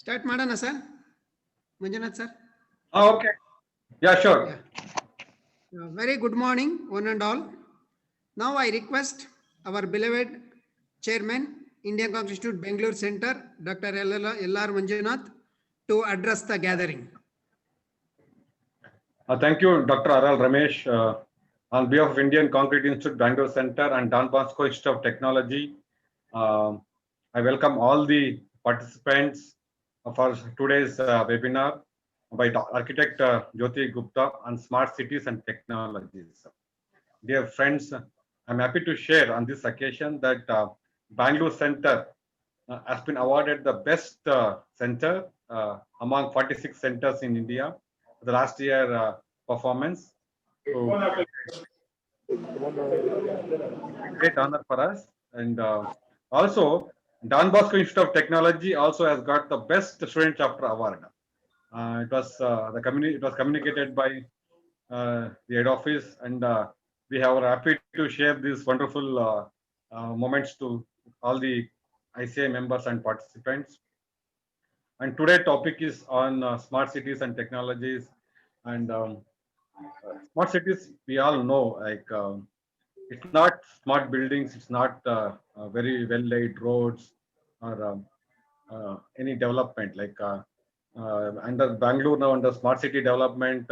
Start Madana sir. Manjunath sir. Oh, okay. Yeah, sure. Yeah. Very good morning, one and all. Now I request our beloved chairman, Indian Congress Institute, Bangalore Center, Dr. L.R. Manjunath, to address the gathering. Thank you, Dr. R.L. Ramesh. On behalf of Indian Concrete Institute, Bangalore Center, and Don Bosco Institute of Technology, I welcome all the participants for today's webinar by Architect Jyoti Gupta on smart cities and technologies. Dear friends, I'm happy to share on this occasion that Bangalore Center has been awarded the best center among 46 centers in India for the last year performance. So, great honor for us. And also, Don Bosco Institute of Technology also has got the best student chapter award. It was communicated by the head office, and we are happy to share these wonderful moments to all the ICI members and participants. And today topic is on smart cities and technologies. And smart cities, we all know, like it's not smart buildings, it's not very well laid roads or any development. Like under Bangalore now, under smart city development,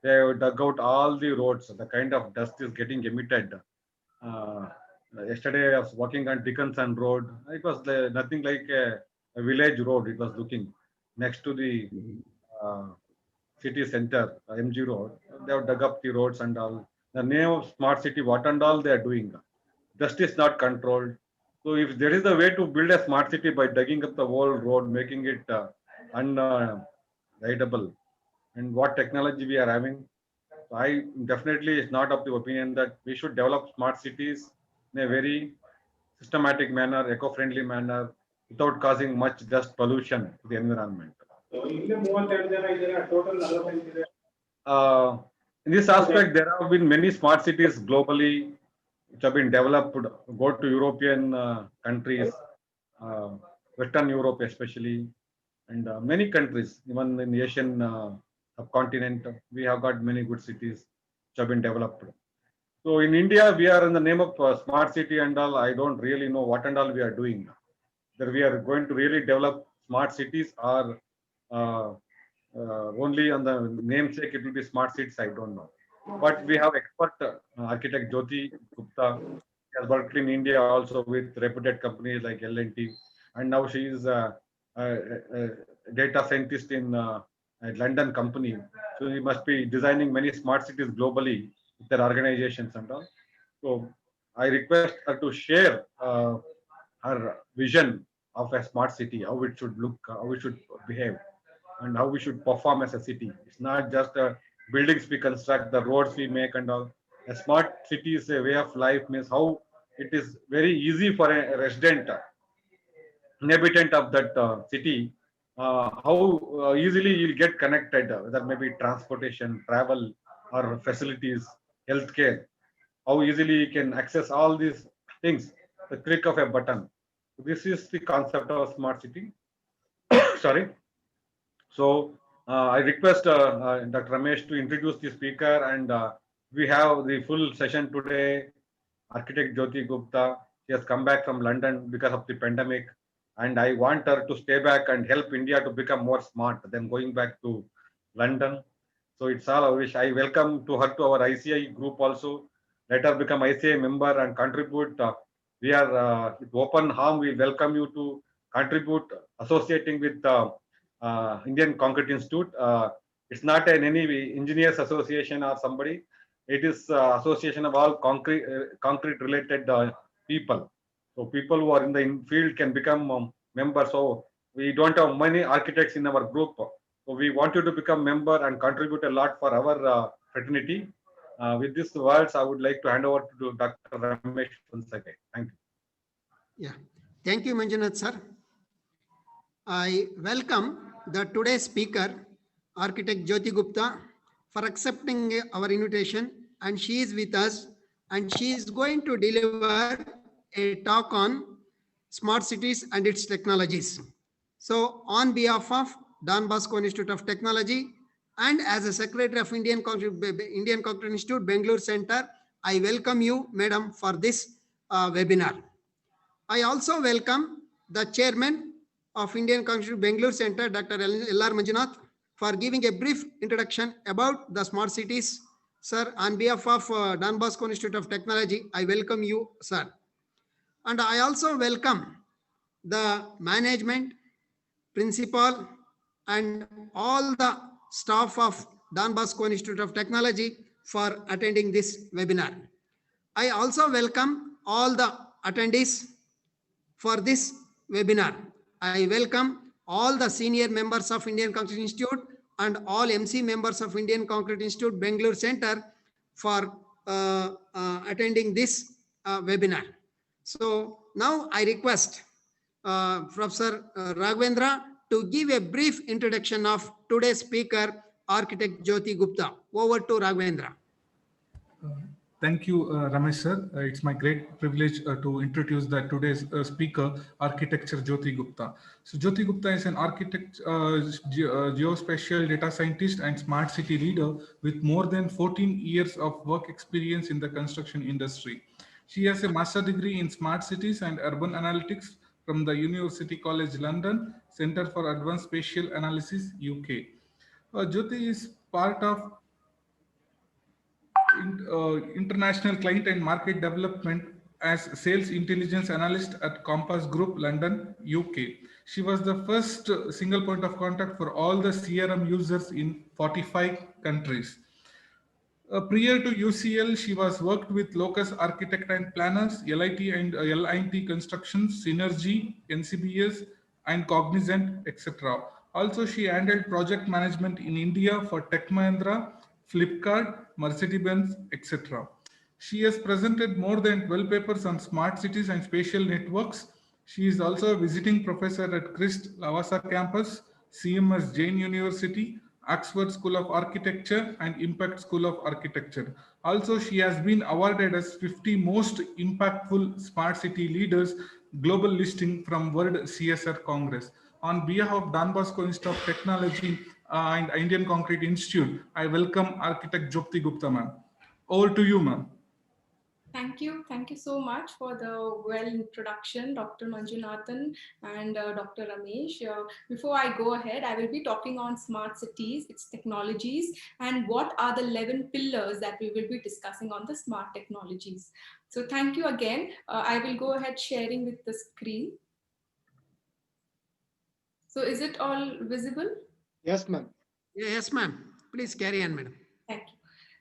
they have dug out all the roads. The kind of dust is getting emitted. Uh, Yesterday I was walking on Dickinson Road. It was nothing like a village road. It was looking next to the uh, city center, MG Road. They have dug up the roads and all. The name of smart city, what and all they are doing. Dust is not controlled. So if there is a way to build a smart city by digging up the whole road, making it unrideable, and what technology we are having, I definitely is not of the opinion that we should develop smart cities in a very systematic manner, eco-friendly manner, without causing much dust pollution to the environment. Uh, in this aspect, there have been many smart cities globally which have been developed. Go to European countries, uh, Western Europe especially, and many countries, even in the Asian subcontinent, we have got many good cities which have been developed. So in India, we are in the name of smart city and all. I don't really know what and all we are doing. Whether we are going to really develop smart cities or uh, only on the namesake it will be smart cities, I don't know. But we have expert architect Jyoti Gupta. She has worked in India also with reputed companies like L&T, and now she is a data scientist in a London company. So he must be designing many smart cities globally with their organizations and all. So I request her to share her vision of a smart city, how it should look, how it should behave, and how we should perform as a city. It's not just buildings we construct, the roads we make, and all. A smart city is a way of life, means how it is very easy for a resident, inhabitant of that city, how easily you'll get connected, whether maybe transportation, travel, or facilities, healthcare, how easily you can access all these things, the click of a button. This is the concept of smart city. Sorry. So I request Dr. Ramesh to introduce the speaker, and we have the full session today. Architect Jyoti Gupta, she has come back from London because of the pandemic, and I want her to stay back and help India to become more smart than going back to London. So it's all I wish. I welcome to her to our ICI group also. Let her become ICI member and contribute. We are with open arm. We welcome you to contribute, associating with Indian Concrete Institute. It's not an any engineers association or somebody. It is association of all concrete related people. So people who are in the field can become members. So we don't have many architects in our group. So we want you to become member and contribute a lot for our fraternity. With these words, I would like to hand over to Dr. Ramesh once again. Thank you. Yeah. Thank you, Manjunath sir. I welcome the today's speaker, Architect Jyoti Gupta, for accepting our invitation, and she is with us, and she is going to deliver a talk on smart cities and its technologies. So on behalf of Don Bosco Institute of Technology and as a secretary of Indian Concrete Institute, Bangalore Center, I welcome you, madam, for this webinar. I also welcome the chairman of Indian Concrete Bangalore Center, Dr. L.R. Manjunath, for giving a brief introduction about the smart cities. Sir, on behalf of Don Bosco Institute of Technology, I welcome you, sir. And I also welcome the management, principal, and all the staff of Don Bosco Institute of Technology for attending this webinar. I also welcome all the attendees for this webinar. I welcome all the senior members of Indian Concrete Institute and all MC members of Indian Concrete Institute Bangalore Center for attending this webinar. So now I request Professor Raghavendra to give a brief introduction of today's speaker, Architect Jyoti Gupta. Over to Raghavendra. Thank you, Ramesh sir. It's my great privilege to introduce today's speaker, Architect Jyoti Gupta. So Jyoti Gupta is an architect, geospatial data scientist and smart city leader with more than 14 years of work experience in the construction industry. She has a master degree in smart cities and urban analytics from the University College London, Center for Advanced Spatial Analysis, UK. Jyoti is part of international client and market development as sales intelligence analyst at Compass Group, London, UK. She was the first single point of contact for all the CRM users in 45 countries. Prior to UCL, she was worked with Locus Architect and Planners, LIT and LIT Construction, Synergy, NCBS, and Cognizant, etc. Also, she handled project management in India for Tech Mahindra, Flipkart, Mercedes-Benz, etc. She has presented more than 12 papers on smart cities and spatial networks. She is also a visiting professor at Christ Lavasa campus, CMS Jain University, Oxford School of Architecture, and Impact School of Architecture. Also, she has been awarded as 50 most impactful smart city leaders global listing from World CSR Congress. On behalf of Don Bosco Institute of Technology and Indian Concrete Institute, I welcome Architect Jyoti Gupta, ma'am. Over to you, ma'am. Thank you. Thank you so much for the well introduction, Dr. Manjunathan and Dr. Ramesh. Before I go ahead, I will be talking on smart cities, its technologies, and what are the 11 pillars that we will be discussing on the smart technologies. So thank you again. I will go ahead sharing with the screen. So is it all visible? Yes, ma'am. Yes, ma'am. Please carry on, madam. Thank you.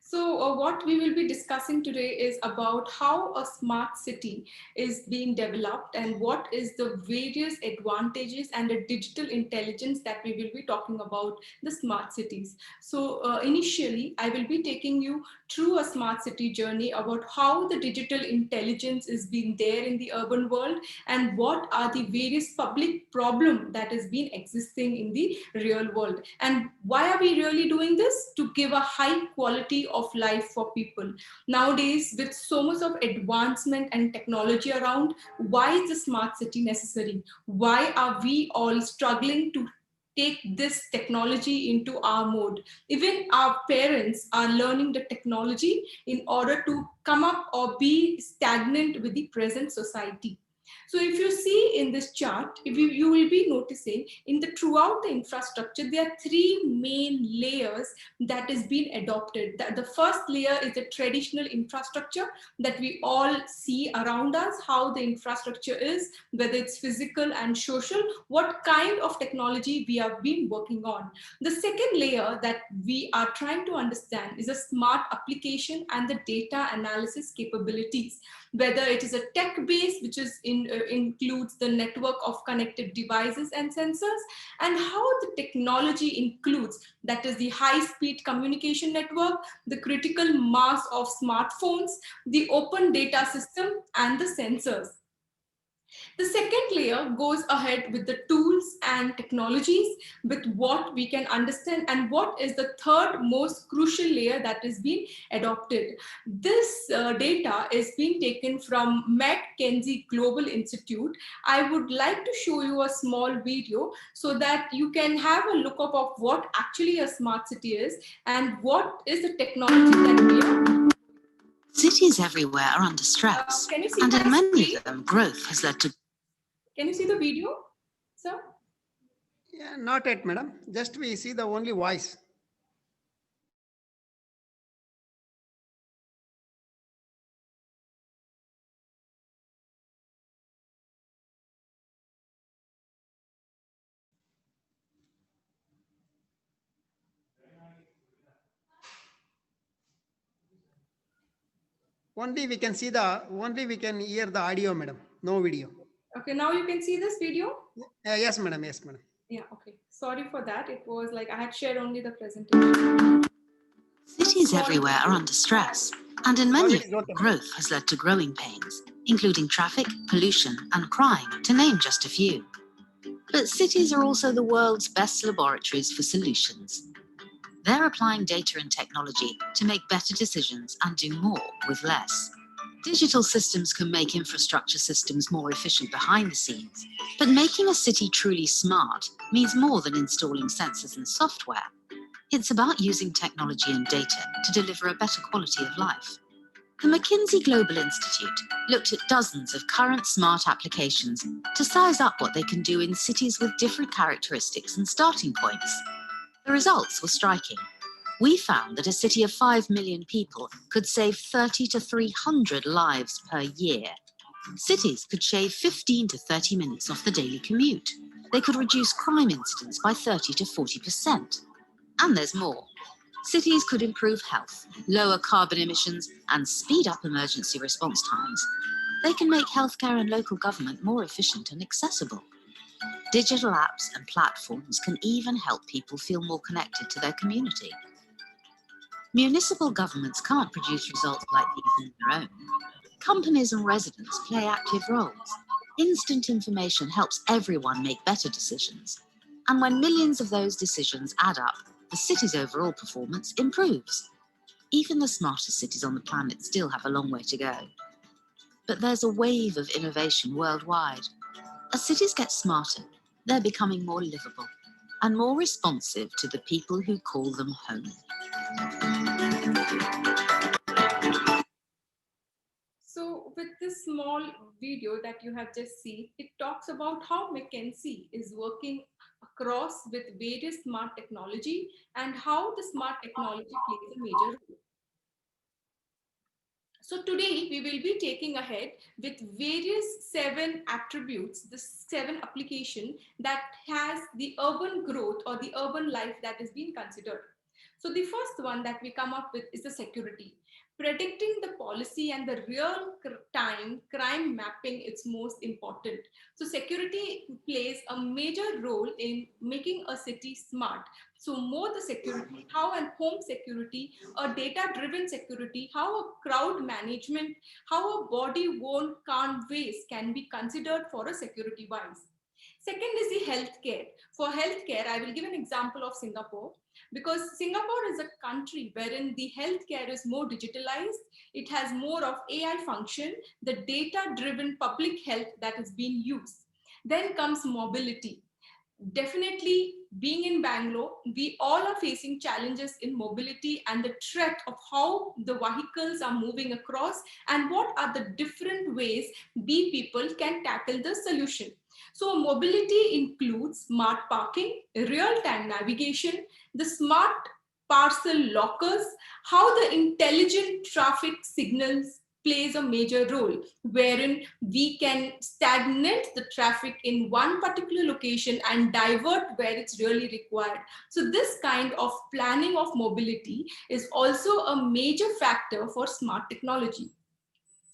So what we will be discussing today is about how a smart city is being developed and what is the various advantages and the digital intelligence that we will be talking about the smart cities. So initially, I will be taking you through a smart city journey about how the digital intelligence is being there in the urban world and what are the various public problems that has been existing in the real world. And why are we really doing this? To give a high quality of life for people. Nowadays, with so much of advancement and technology around, why is the smart city necessary? Why are we all struggling to take this technology into our mode? Even our parents are learning the technology in order to come up or be stagnant with the present society. So if you see in this chart, you will be noticing throughout the infrastructure, there are three main layers that is being adopted. The first layer is the traditional infrastructure that we all see around us, how the infrastructure is, whether it's physical and social, what kind of technology we have been working on. The second layer that we are trying to understand is a smart application and the data analysis capabilities, whether it is a tech base, which is includes the network of connected devices and sensors, and how the technology includes, that is the high-speed communication network, the critical mass of smartphones, the open data system, and the sensors. The second layer goes ahead with the tools and technologies, with what we can understand, and what is the third most crucial layer that is being adopted. This data is being taken from McKinsey Global Institute. I would like to show you a small video so that you can have a look up of what actually a smart city is and what is the technology that we are. Cities everywhere are under stress, Can you see and my in many screen? of them, growth has led to. Can you see the video, sir? Yeah, not yet, madam. Just we see the only voice. Only we can see only we can hear the audio, madam. No video. Okay, now you can see this video. Yes, madam. Yes, madam. Yeah, okay. Sorry for that. It was like I had shared only the presentation. Cities everywhere are under stress, and in many Now of it is them, okay. growth has led to growing pains, including traffic, pollution, and crime, to name just a few. But cities are also the world's best laboratories for solutions. They're applying data and technology to make better decisions and do more with less. Digital systems can make infrastructure systems more efficient behind the scenes, but making a city truly smart means more than installing sensors and software. It's about using technology and data to deliver a better quality of life. The McKinsey Global Institute looked at dozens of current smart applications to size up what they can do in cities with different characteristics and starting points. The results were striking. We found that a city of 5 million people could save 30 to 300 lives per year. Cities could shave 15 to 30 minutes off the daily commute. They could reduce crime incidents by 30 to 40%. And there's more. Cities could improve health, lower carbon emissions, and speed up emergency response times. They can make healthcare and local government more efficient and accessible. Digital apps and platforms can even help people feel more connected to their community. Municipal governments can't produce results like these on their own. Companies and residents play active roles. Instant information helps everyone make better decisions. And when millions of those decisions add up, the city's overall performance improves. Even the smartest cities on the planet still have a long way to go. But there's a wave of innovation worldwide. As cities get smarter, they're becoming more livable and more responsive to the people who call them home. So with this small video that you have just seen, it talks about how McKinsey is working across with various smart technology and how the smart technology plays a major role. So today we will be taking ahead with various 7 attributes, the 7 application that has the urban growth or the urban life that is being considered. So the first one that we come up with is the security. Predicting the policy and the real-time crime mapping is most important. So security plays a major role in making a city smart. So more the security, how and home security, a data-driven security, how a crowd management, how a body-worn canvas can be considered for a security-wise. Second is the healthcare. For healthcare, I will give an example of Singapore, because Singapore is a country wherein the healthcare is more digitalized. It has more of AI function, the data-driven public health that is being used. Then comes mobility. Definitely, being in Bangalore, we all are facing challenges in mobility and the threat of how the vehicles are moving across and what are the different ways we people can tackle the solution. So mobility includes smart parking, real-time navigation, the smart parcel lockers, how the intelligent traffic signals plays a major role, wherein we can stagnate the traffic in one particular location and divert where it's really required. So this kind of planning of mobility is also a major factor for smart technology.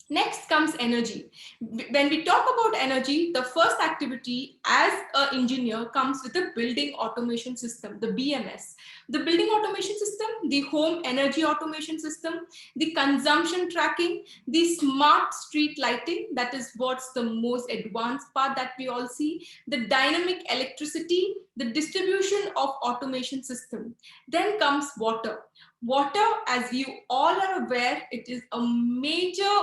Next comes energy. When we talk about energy, the first activity as an engineer comes with the building automation system, the BMS. The building automation system, the home energy automation system, the consumption tracking, the smart street lighting, that is what's the most advanced part that we all see, the dynamic electricity, the distribution of automation system. Then comes water. Water, as you all are aware, it is a major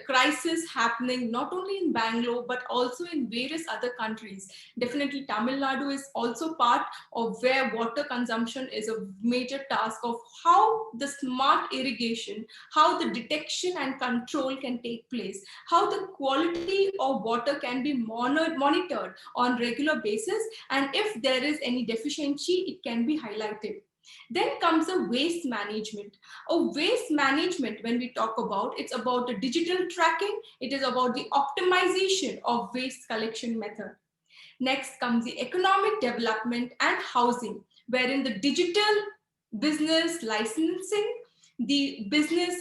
crisis happening not only in Bangalore, but also in various other countries. Definitely Tamil Nadu is also part of where water consumption is a major task of how the smart irrigation, how the detection and control can take place, how the quality of water can be monitored on regular basis, and if there is any deficiency, it can be highlighted. Then comes the waste management. Waste management, when we talk about, it's about the digital tracking, it is about the optimization of waste collection method. Next comes the economic development and housing, wherein the digital business licensing, the business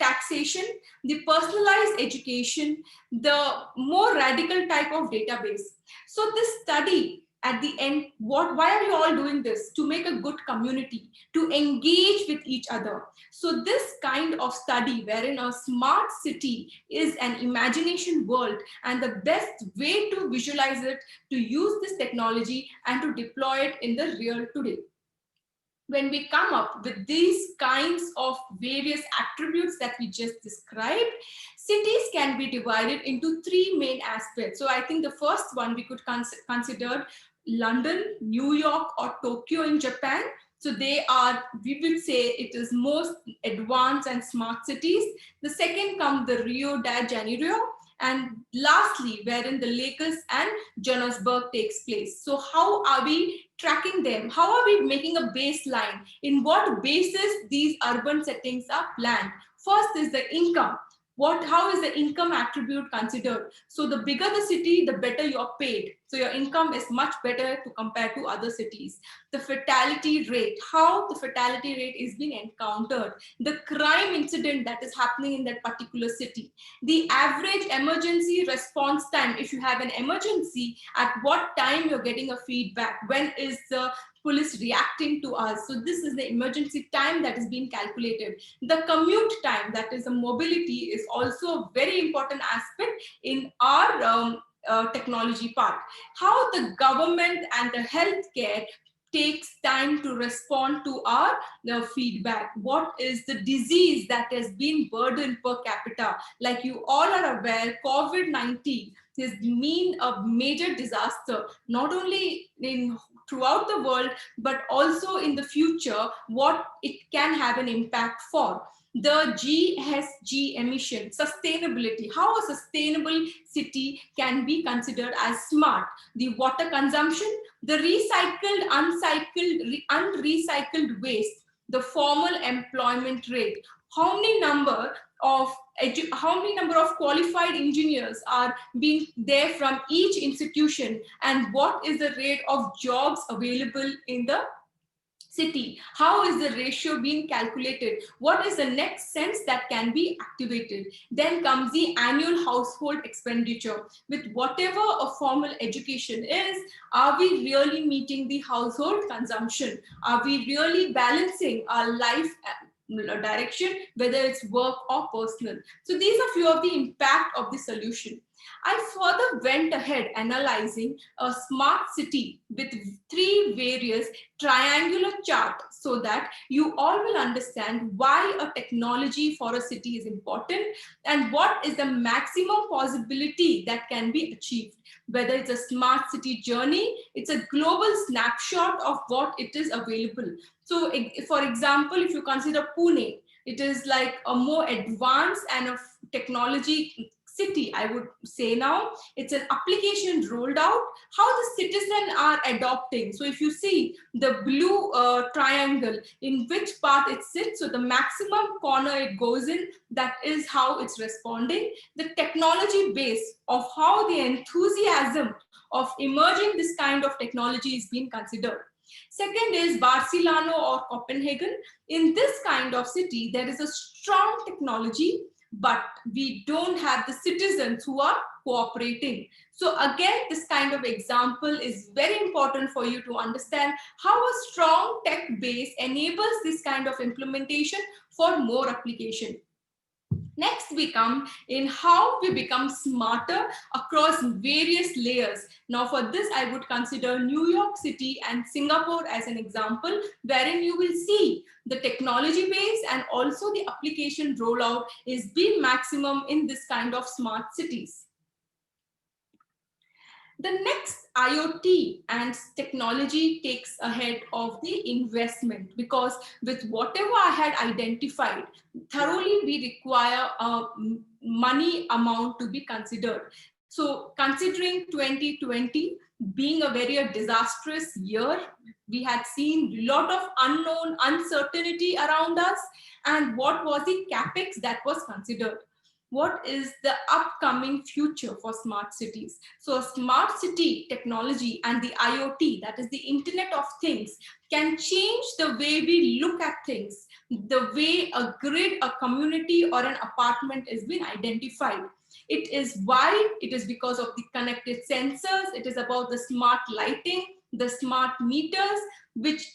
taxation, the personalized education, the more radical type of database. So this study, at the end, why are you all doing this? To make a good community, to engage with each other. So this kind of study wherein a smart city is an imagination world, and the best way to visualize it, to use this technology and to deploy it in the real today. When we come up with these kinds of various attributes that we just described, cities can be divided into three main aspects. So I think the first one we could consider London, New York, or Tokyo in Japan. So they are, we will say it is most advanced and smart cities. The second comes the Rio de Janeiro, and lastly, wherein the Lagos and Johannesburg takes place. So how are we tracking them? How are we making a baseline? In what basis these urban settings are planned? First is the income. How is the income attribute considered? So the bigger the city, the better you're paid. So your income is much better to compare to other cities. The fatality rate, how the fatality rate is being encountered, the crime incident that is happening in that particular city, the average emergency response time. If you have an emergency, at what time you're getting a feedback? When is the police reacting to us? So this is the emergency time that is being calculated. The commute time, that is the mobility, is also a very important aspect in our technology part. How the government and the healthcare takes time to respond to our feedback. What is the disease that has been burdened per capita? Like you all are aware, COVID-19 has been a major disaster, not only throughout the world, but also in the future, what it can have an impact for. The GHG emission, sustainability, how a sustainable city can be considered as smart. The water consumption, the recycled, unrecycled waste, the formal employment rate, how many number of qualified engineers are being there from each institution, and what is the rate of jobs available in the city? How is the ratio being calculated? What is the next sense that can be activated? Then comes the annual household expenditure. With whatever a formal education is, are we really meeting the household consumption? Are we really balancing our life direction, whether it's work or personal? So these are few of the impact of the solution. I further went ahead analyzing a smart city with three various triangular chart, so that you all will understand why a technology for a city is important and what is the maximum possibility that can be achieved. Whether it's a smart city journey, it's a global snapshot of what it is available. So for example, if you consider Pune, it is like a more advanced and a technology city, I would say now. It's an application rolled out, how the citizens are adopting. So if you see the blue triangle, in which part it sits, so the maximum corner it goes in, that is how it's responding. The technology base of how the enthusiasm of emerging this kind of technology is being considered. Second is Barcelona or Copenhagen. In this kind of city, there is a strong technology, but we don't have the citizens who are cooperating. So again, this kind of example is very important for you to understand how a strong tech base enables this kind of implementation for more application. Next, we come in how we become smarter across various layers. Now, for this, I would consider New York City and Singapore as an example, wherein you will see the technology base and also the application rollout is being maximum in this kind of smart cities. The next, IoT and technology takes ahead of the investment, because with whatever I had identified, thoroughly we require a money amount to be considered. So considering 2020 being a very disastrous year, we had seen a lot of unknown uncertainty around us, and what was the capex that was considered? What is the upcoming future for smart cities? So smart city technology and the IoT, that is the Internet of Things, can change the way we look at things, the way a grid, a community, or an apartment is being identified. It is why it is because of the connected sensors. It is about the smart lighting, the smart meters, which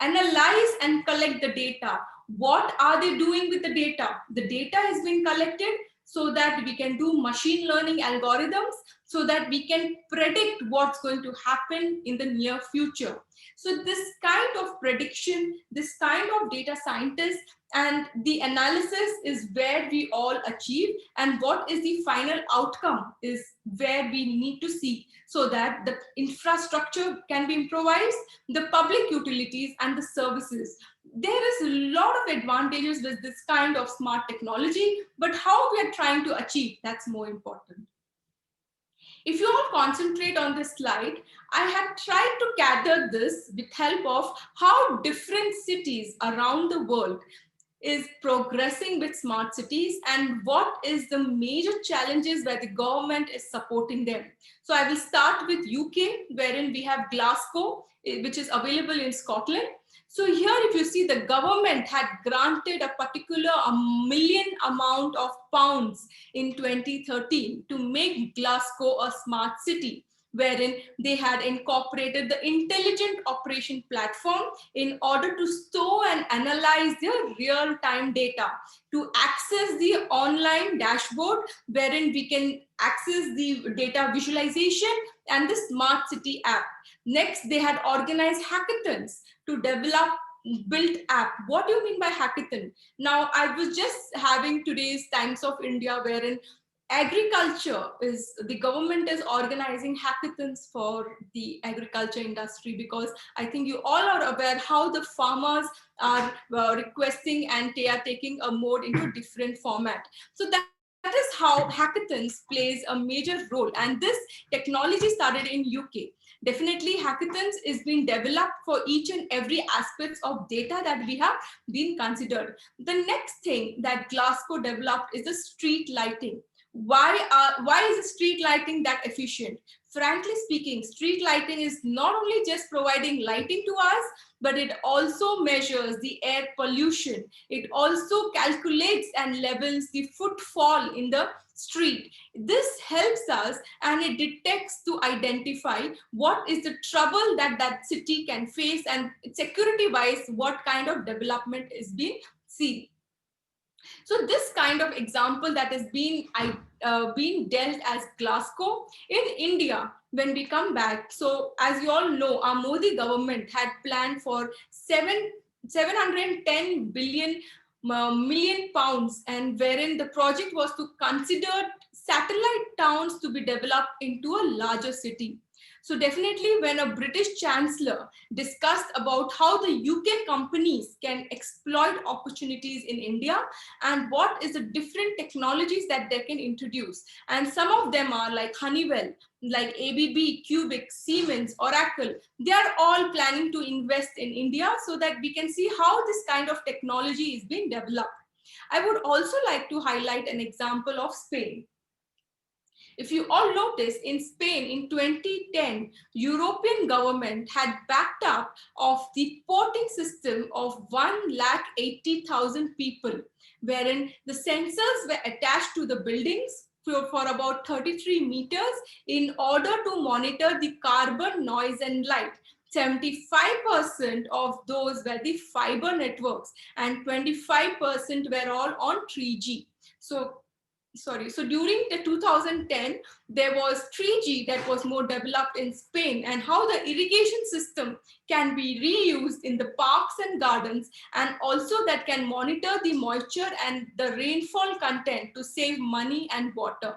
analyze and collect the data. What are they doing with the data? The data is being collected so that we can do machine learning algorithms, so that we can predict what's going to happen in the near future. So this kind of prediction, this kind of data scientists and the analysis is where we all achieve, and what is the final outcome is where we need to see, so that the infrastructure can be improvised, the public utilities and the services. There is a lot of advantages with this kind of smart technology, but how we are trying to achieve, that's more important. If you all concentrate on this slide, I have tried to gather this with help of how different cities around the world is progressing with smart cities and what is the major challenges where the government is supporting them. So I will start with UK, wherein we have Glasgow, which is available in Scotland. So here, if you see, the government had granted a particular million amount of pounds in 2013 to make Glasgow a smart city, wherein they had incorporated the intelligent operation platform in order to store and analyze their real-time data, to access the online dashboard wherein we can access the data visualization and the smart city app. Next, they had organized hackathons to develop built app. What do you mean by hackathon? Now, I was just having today's Times of India, wherein agriculture is, the government is organizing hackathons for the agriculture industry, because I think you all are aware how the farmers are requesting and they are taking a mode into different format. So that is how hackathons plays a major role, and this technology started in UK. Definitely hackathons is being developed for each and every aspects of data that we have been considered. The next thing that Glasgow developed is the street lighting. Why is the street lighting that efficient? Frankly speaking, street lighting is not only just providing lighting to us, but it also measures the air pollution. It also calculates and levels the footfall in the street. This helps us, and it detects to identify what is the trouble that that city can face, and security wise, what kind of development is being seen. So this kind of example that is being dealt as Glasgow. In India, when we come back, so as you all know, our Modi government had planned for 710 million pounds, and wherein the project was to consider satellite towns to be developed into a larger city. So definitely when a British chancellor discussed about how the UK companies can exploit opportunities in India and what is the different technologies that they can introduce. And some of them are like Honeywell, like ABB, Cubic, Siemens, Oracle. They are all planning to invest in India so that we can see how this kind of technology is being developed. I would also like to highlight an example of Spain. If you all notice, in Spain in 2010, European government had backed up of the porting system of 180,000 people, wherein the sensors were attached to the buildings for about 33 meters in order to monitor the carbon, noise, and light. 75% of those were the fiber networks and 25% were all on 3G. So during the 2010, there was 3G that was more developed in Spain, and how the irrigation system can be reused in the parks and gardens, and also that can monitor the moisture and the rainfall content to save money and water.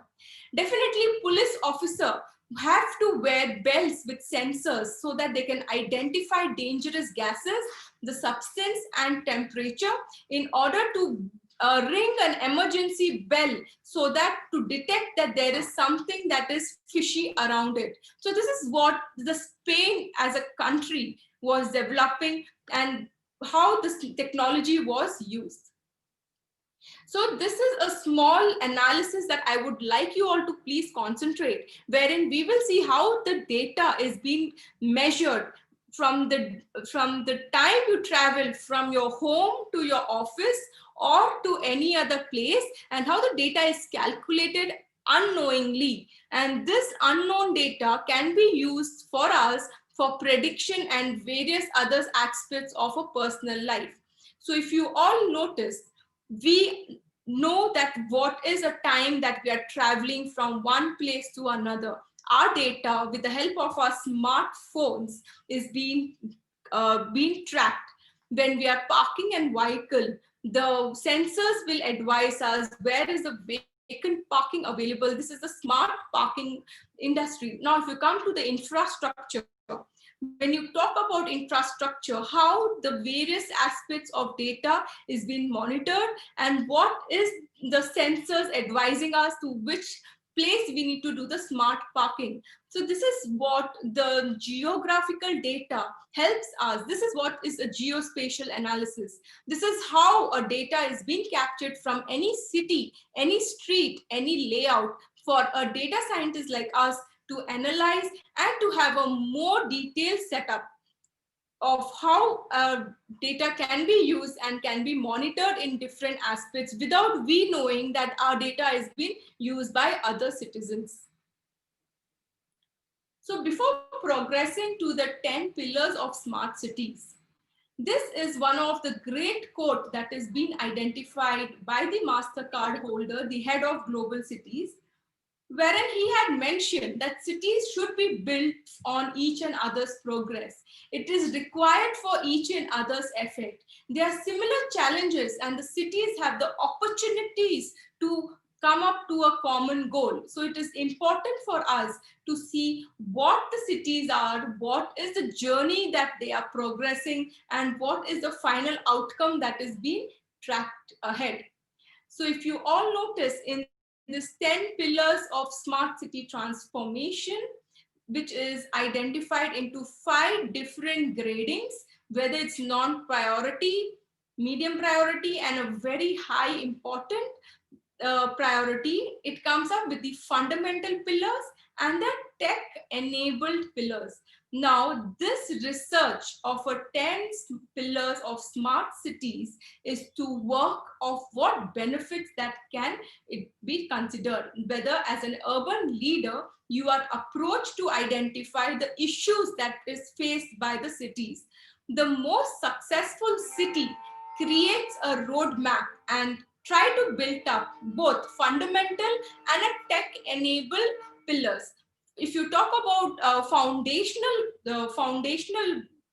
Definitely police officer have to wear belts with sensors so that they can identify dangerous gases, the substance and temperature in order to ring an emergency bell so that to detect that there is something that is fishy around it. So this is what the Spain as a country was developing and how this technology was used. So this is a small analysis that I would like you all to please concentrate, wherein we will see how the data is being measured from the time you travel from your home to your office or to any other place, and how the data is calculated unknowingly. And this unknown data can be used for us for prediction and various other aspects of a personal life. So if you all notice, we know that what is a time that we are traveling from one place to another. Our data with the help of our smartphones is being tracked. When we are parking a vehicle, the sensors will advise us where is the vacant parking available. This is the smart parking industry. Now, if you come to the infrastructure, when you talk about infrastructure, how the various aspects of data is being monitored and what is the sensors advising us to which place we need to do the smart parking. So this is what the geographical data helps us. This is what is a geospatial analysis. This is how a data is being captured from any city, any street, any layout for a data scientist like us to analyze and to have a more detailed setup of how data can be used and can be monitored in different aspects without we knowing that our data is being used by other citizens. So before progressing to the 10 pillars of smart cities, this is one of the great quote that is being identified by the MasterCard holder, the head of global cities, wherein he had mentioned that cities should be built on each and other's progress. It is required for each and other's effect. There are similar challenges and the cities have the opportunities to come up to a common goal. So it is important for us to see what the cities are, what is the journey that they are progressing, and what is the final outcome that is being tracked ahead. So if you all notice in this 10 pillars of smart city transformation, which is identified into 5 different gradings, whether it's non-priority, medium priority, and a very high important priority, it comes up with the fundamental pillars and the tech-enabled pillars. Now, this research of a 10 pillars of smart cities is to work of what benefits that can it be considered, whether as an urban leader, you are approached to identify the issues that is faced by the cities. The most successful city creates a roadmap and try to build up both fundamental and a tech-enabled pillars. If you talk about foundational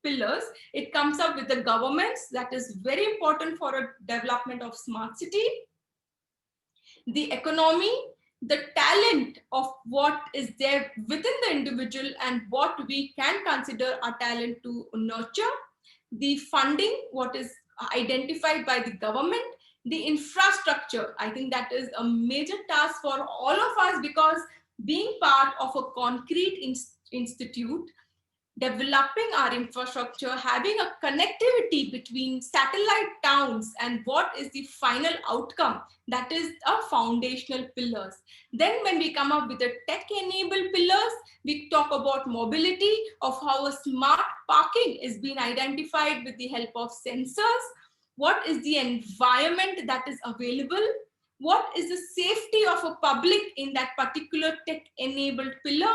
pillars, it comes up with the governments, that is very important for a development of smart city, the economy, the talent of what is there within the individual and what we can consider our talent to nurture, the funding, what is identified by the government, the infrastructure. I think that is a major task for all of us because being part of a concrete institute, developing our infrastructure, having a connectivity between satellite towns, and what is the final outcome, that is our foundational pillars. Then when we come up with the tech-enabled pillars, we talk about mobility, of how a smart parking is being identified with the help of sensors. What is the environment that is available? What is the safety of a public in that particular tech-enabled pillar?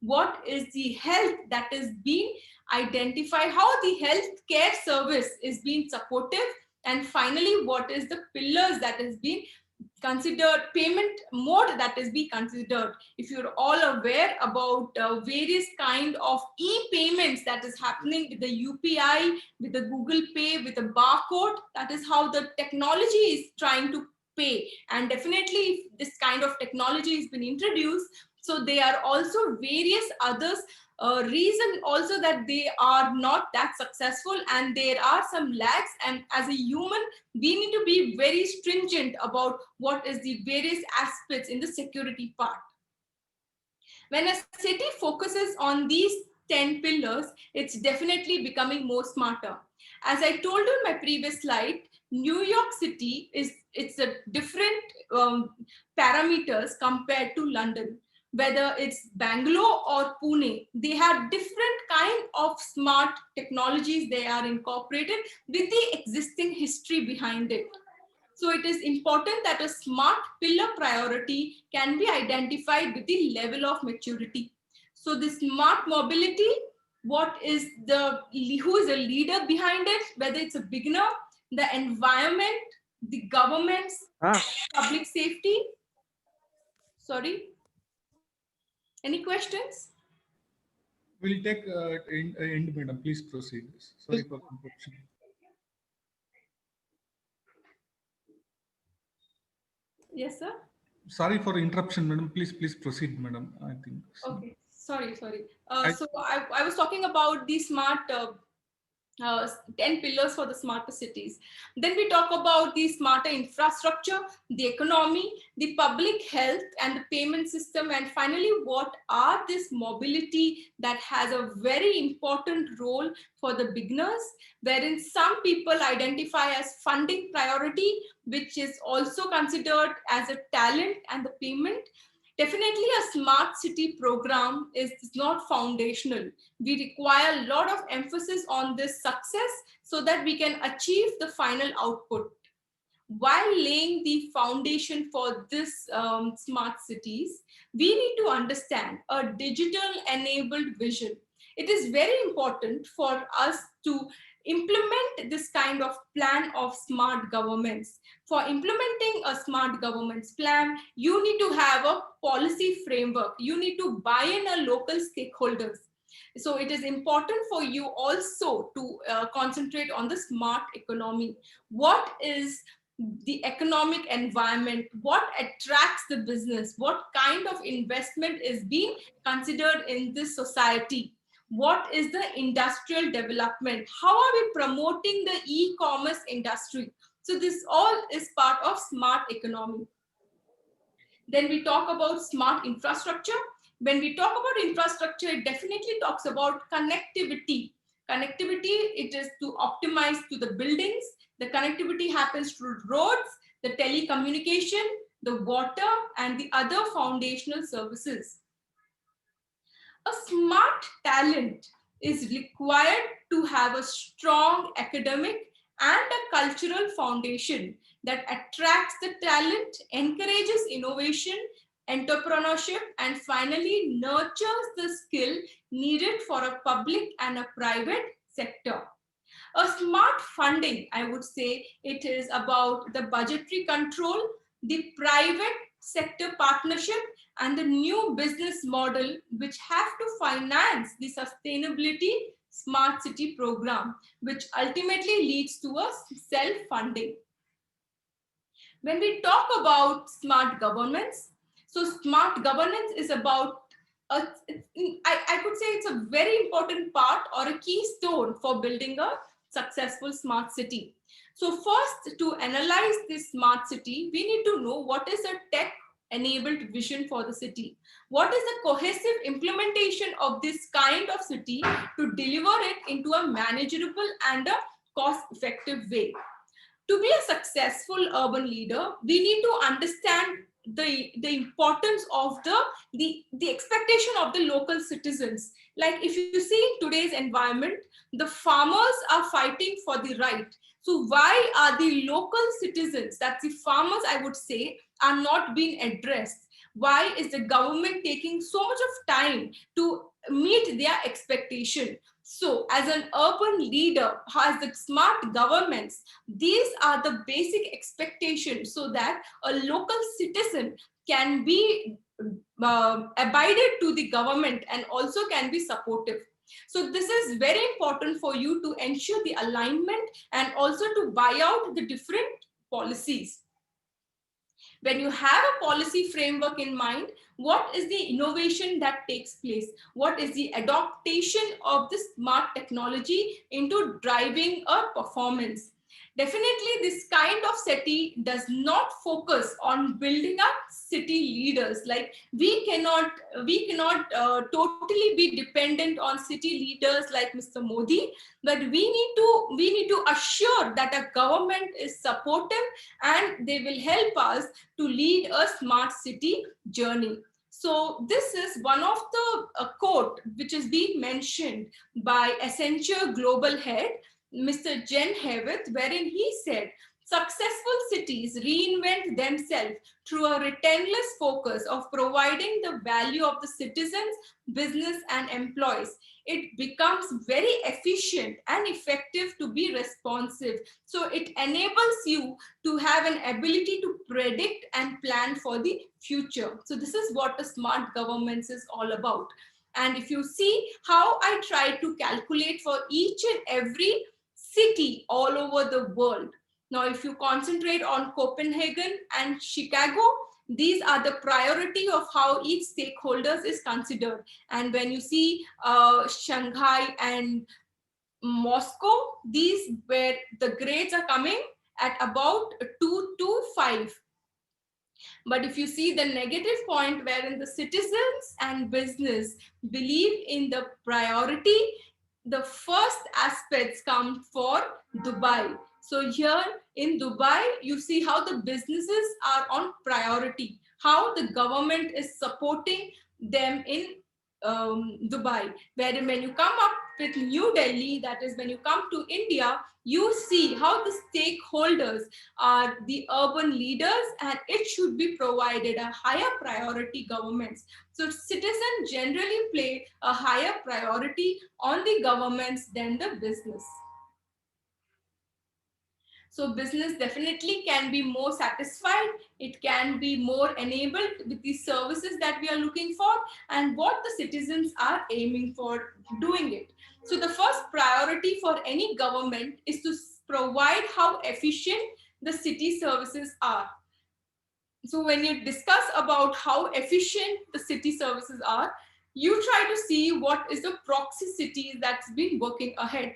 What is the health that is being identified? How the health care service is being supportive? And finally, what is the pillars that is being considered, payment mode that is being considered? If you're all aware about various kind of e-payments that is happening with the UPI, with the Google Pay, with the barcode, that is how the technology is trying to pay. And definitely if this kind of technology has been introduced, so there are also various others reason also that they are not that successful, and there are some lags, and as a human we need to be very stringent about what is the various aspects in the security part. When a city focuses on these 10 pillars, it's definitely becoming more smarter. As I told you in my previous slide, New York City it's a different parameters compared to London. Whether it's Bangalore or Pune, they have different kind of smart technologies they are incorporated with the existing history behind it. So it is important that a smart pillar priority can be identified with the level of maturity. So the smart mobility, what is who is a leader behind it, whether it's a beginner, the environment, the governments, public safety. Sorry. Any questions? We'll take end, madam. Please proceed. Sorry for interruption. Yes, sir. Sorry for interruption, madam. Please proceed, madam. I think. Okay. Sorry. So I was talking about the smart 10 pillars for the smarter cities. Then we talk about the smarter infrastructure, the economy, the public health, and the payment system. And finally, what are this mobility that has a very important role for the beginners, wherein some people identify as funding priority, which is also considered as a talent and the payment. Definitely a smart city program is not foundational. We require a lot of emphasis on this success so that we can achieve the final output. While laying the foundation for this smart cities, we need to understand a digital enabled vision. It is very important for us to implement this kind of plan of smart governments. For implementing a smart government's plan, you need to have a policy framework. You need to buy in a local stakeholders. So it is important for you also to concentrate on the smart economy. What is the economic environment? What attracts the business? What kind of investment is being considered in this society? What is the industrial development? How are we promoting the e-commerce industry? So this all is part of smart economy. Then we talk about smart infrastructure. When we talk about infrastructure, it definitely talks about connectivity. Connectivity, it is to optimize to the buildings. The connectivity happens through roads, the telecommunication, the water, and the other foundational services. A smart talent is required to have a strong academic and a cultural foundation that attracts the talent, encourages innovation, entrepreneurship, and finally nurtures the skill needed for a public and a private sector. A smart funding, I would say, it is about the budgetary control, the private sector partnership, and the new business model which have to finance the sustainability smart city program, which ultimately leads to a self-funding. When we talk about smart governance, so smart governance is about, I could say it's a very important part or a keystone for building a successful smart city. So first, to analyze this smart city, we need to know what is a tech enabled vision for the city? What is the cohesive implementation of this kind of city to deliver it into a manageable and a cost-effective way? To be a successful urban leader, we need to understand the importance of the expectation of the local citizens. Like if you see in today's environment, the farmers are fighting for the right. So why are the local citizens, that's the farmers I would say, are not being addressed? Why is the government taking so much of time to meet their expectation? So as an urban leader, as the smart governments, these are the basic expectations so that a local citizen can be abided to the government and also can be supportive. So this is very important for you to ensure the alignment and also to buy out the different policies. When you have a policy framework in mind, what is the innovation that takes place? What is the adaptation of the smart technology into driving a performance? Definitely, this kind of city does not focus on building up city leaders. Like we cannot totally be dependent on city leaders like Mr. Modi, but we need to assure that our government is supportive and they will help us to lead a smart city journey. So this is one of the quote which is being mentioned by Accenture Global Head, Mr. Jen Hewitt, wherein he said, successful cities reinvent themselves through a relentless focus of providing the value of the citizens, business, and employees. It becomes very efficient and effective to be responsive. So it enables you to have an ability to predict and plan for the future. So this is what the smart governments is all about. And if you see how I try to calculate for each and every city all over the world. Now, if you concentrate on Copenhagen and Chicago, these are the priority of how each stakeholders is considered. And when you see Shanghai and Moscow, these where the grades are coming at about 2 to 5. But if you see the negative point wherein the citizens and business believe in the priority, the first aspects come for Dubai. So here in Dubai, you see how the businesses are on priority, how the government is supporting them in Dubai. Wherein when you come up with New Delhi, that is when you come to India, you see how the stakeholders are the urban leaders and it should be provided a higher priority governments. So citizens generally play a higher priority on the governments than the business. So business definitely can be more satisfied. It can be more enabled with the services that we are looking for and what the citizens are aiming for doing it. So the first priority for any government is to provide how efficient the city services are. So when you discuss about how efficient the city services are, you try to see what is the proxy cities that's been working ahead.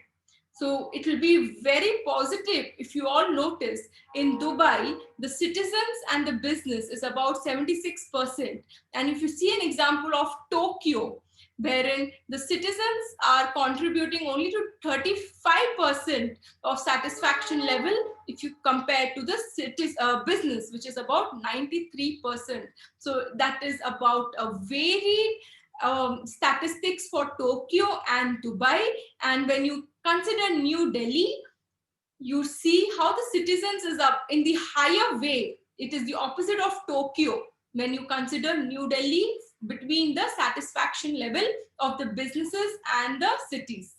So it will be very positive if you all notice in Dubai, the citizens and the business is about 76%. And if you see an example of Tokyo, wherein the citizens are contributing only to 35% of satisfaction level if you compare to the city's business, which is about 93%. So that is about a very statistics for Tokyo and Dubai. And when you consider New Delhi, you see how the citizens is up in the higher way. It is the opposite of Tokyo when you consider New Delhi between the satisfaction level of the businesses and the cities.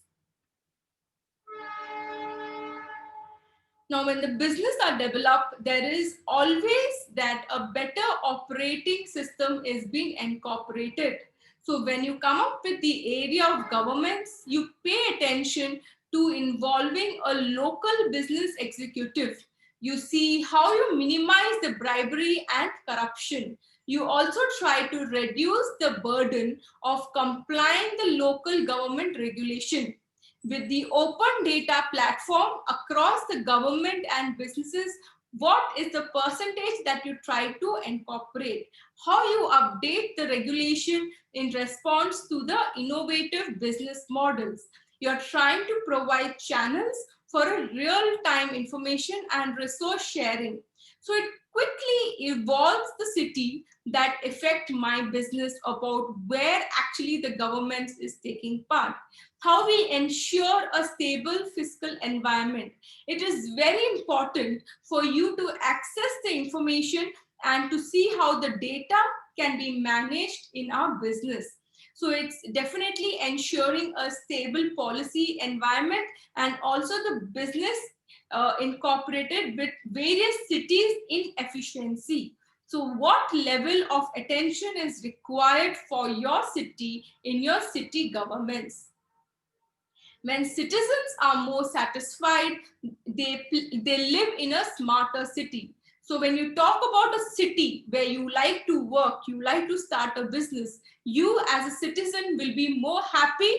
Now, when the business are developed, there is always that a better operating system is being incorporated. So when you come up with the area of governments, you pay attention to involving a local business executive. You see how you minimize the bribery and corruption. You also try to reduce the burden of complying the local government regulation. With the open data platform across the government and businesses, What is the percentage that you try to incorporate? How you update the regulation in response to the innovative business models? You're trying to provide channels for a real-time information and resource sharing. So it quickly evolves the city that affect my business about where actually the government is taking part. How we ensure a stable fiscal environment. It is very important for you to access the information and to see how the data can be managed in our business. So it's definitely ensuring a stable policy environment and also the business incorporated with various cities in efficiency. So what level of attention is required for your city in your city governments? When citizens are more satisfied, they live in a smarter city. So when you talk about a city where you like to work, you like to start a business, you as a citizen will be more happy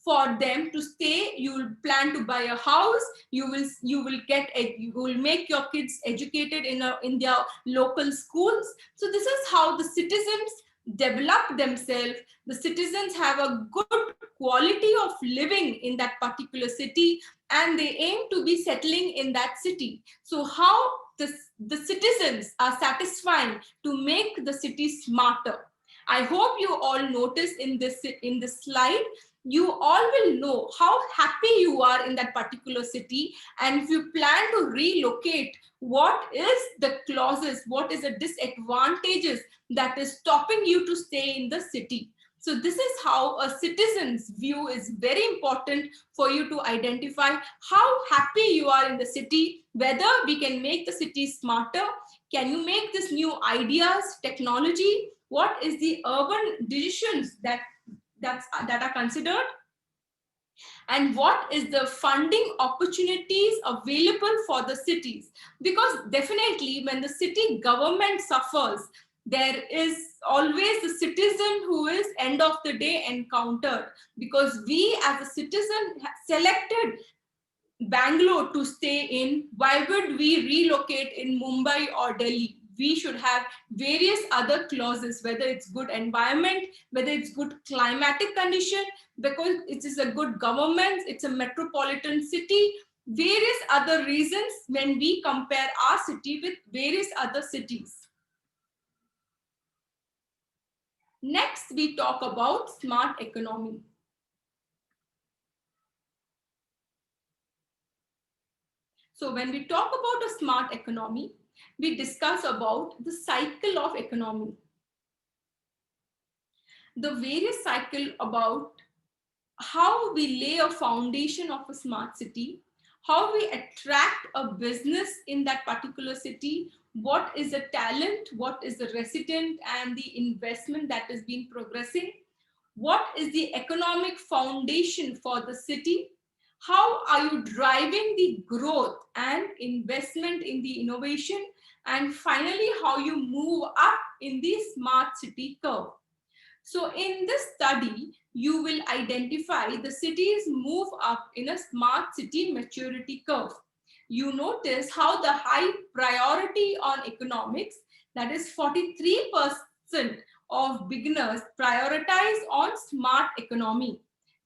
for them to stay. You will plan to buy a house, you will make your kids educated in their local schools. So this is how the citizens develop themselves. The citizens have a good quality of living in that particular city, and they aim to be settling in that city. So how the citizens are satisfying to make the city smarter. I hope you all notice in this slide, you all will know how happy you are in that particular city, and if you plan to relocate, what is the clauses, what is the disadvantages that is stopping you to stay in the city. So this is how a citizen's view is very important for you to identify how happy you are in the city, whether we can make the city smarter. Can you make this new ideas, technology? What is the urban decisions that are considered? And what is the funding opportunities available for the cities? Because definitely when the city government suffers, there is always the citizen who is end of the day encountered, because we as a citizen selected Bangalore to stay in. Why would we relocate in Mumbai or Delhi? We should have various other clauses, whether it's good environment, whether it's good climatic condition, because it is a good government, it's a metropolitan city, various other reasons when we compare our city with various other cities. Next, we talk about smart economy. So when we talk about a smart economy, we discuss about the cycle of economy. The various cycle about how we lay a foundation of a smart city, how we attract a business in that particular city, what is the talent, what is the resident and the investment that is being progressing, what is the economic foundation for the city, how are you driving the growth and investment in the innovation, and finally, how you move up in the smart city curve. So in this study, you will identify the cities move up in a smart city maturity curve. You notice how the high priority on economics, that is 43% of beginners prioritize on smart economy,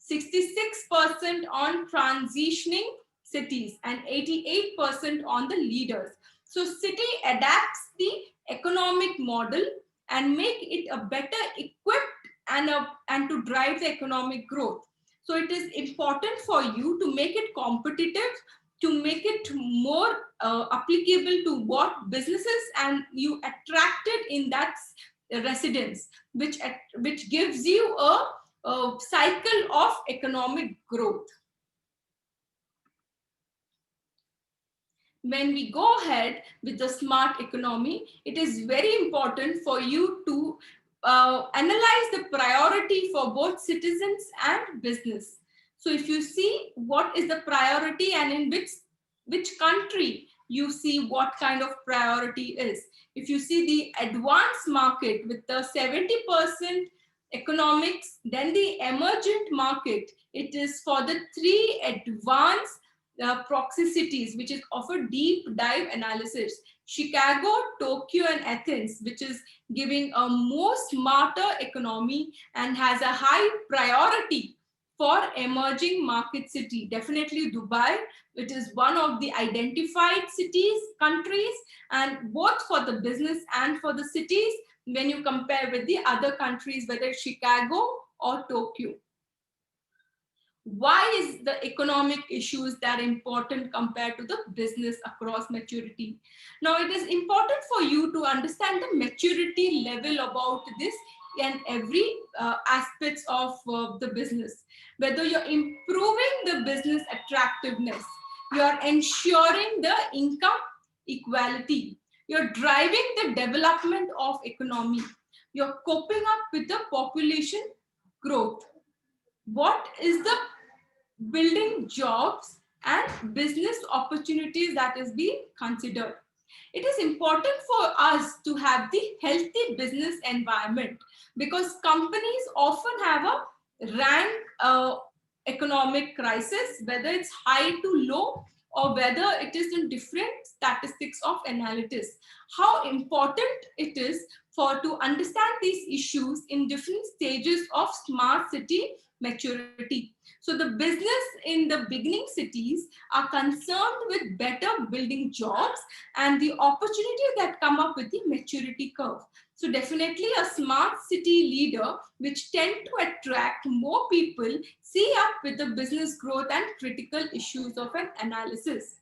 66% on transitioning cities, and 88% on the leaders. So city adapts the economic model and make it a better equipped and to drive the economic growth. So it is important for you to make it competitive, to make it more applicable to what businesses and you attracted in that residence, which gives you a cycle of economic growth. When we go ahead with the smart economy, it is very important for you to analyze the priority for both citizens and business. So if you see what is the priority and in which country you see what kind of priority is. If you see the advanced market with the 70% economics, then the emergent market, it is for the 3 advanced proxy cities, which is of a deep dive analysis. Chicago, Tokyo, and Athens, which is giving a more smarter economy and has a high priority for emerging market city. Definitely Dubai, which is one of the identified cities, countries, and both for the business and for the cities when you compare with the other countries, whether it's Chicago or Tokyo. Why is the economic issues that important compared to the business across maturity? Now, it is important for you to understand the maturity level about this and every aspects of the business. Whether you're improving the business attractiveness, you're ensuring the income equality, you're driving the development of economy, you're coping up with the population growth. What is the building jobs and business opportunities that is being considered? It is important for us to have the healthy business environment because companies often have a rank economic crisis, whether it's high to low or whether it is in different statistics of analysis. How important it is for to understand these issues in different stages of smart city maturity. So the business in the beginning cities are concerned with better building jobs and the opportunities that come up with the maturity curve. So definitely a smart city leader, which tend to attract more people, see up with the business growth and critical issues of an analysis.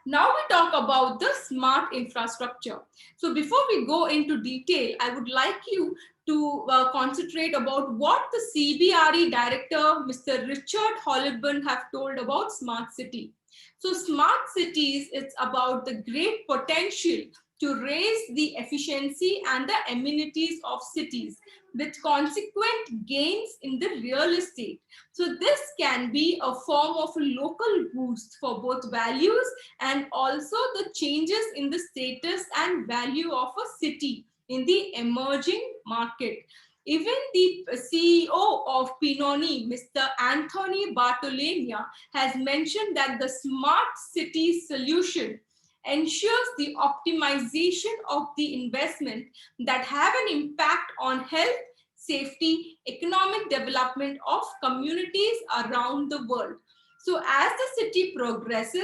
Now we talk about the smart infrastructure. So before we go into detail, I would like you to concentrate about what the CBRE director, Mr. Richard Holleben, have told about smart city. So smart cities, it's about the great potential to raise the efficiency and the amenities of cities with consequent gains in the real estate. So this can be a form of a local boost for both values and also the changes in the status and value of a city in the emerging market. Even the CEO of Pinoni, Mr. Anthony Bartolania, has mentioned that the smart city solution ensures the optimization of the investment that have an impact on health, safety, economic development of communities around the world. So as the city progresses,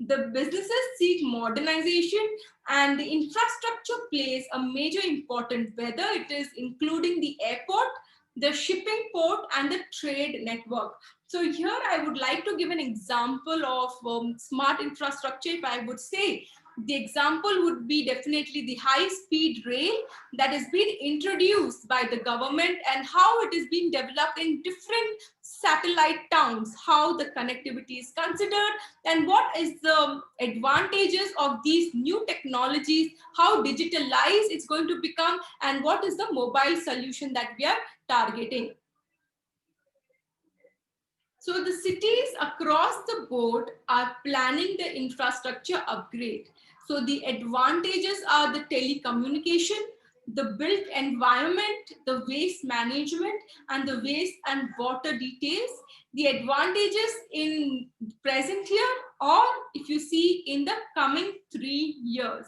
the businesses seek modernization and the infrastructure plays a major important, whether it is including the airport, the shipping port, and the trade network. So here I would like to give an example of smart infrastructure. If I would say, the example would be definitely the high-speed rail that has been introduced by the government and how it is being developed in different satellite towns, how the connectivity is considered, and what is the advantages of these new technologies, how digitalized it's going to become, and what is the mobile solution that we are targeting. So the cities across the board are planning the infrastructure upgrade. So the advantages are the telecommunication, the built environment, the waste management, and the waste and water details. The advantages in present year, or if you see in the coming 3 years.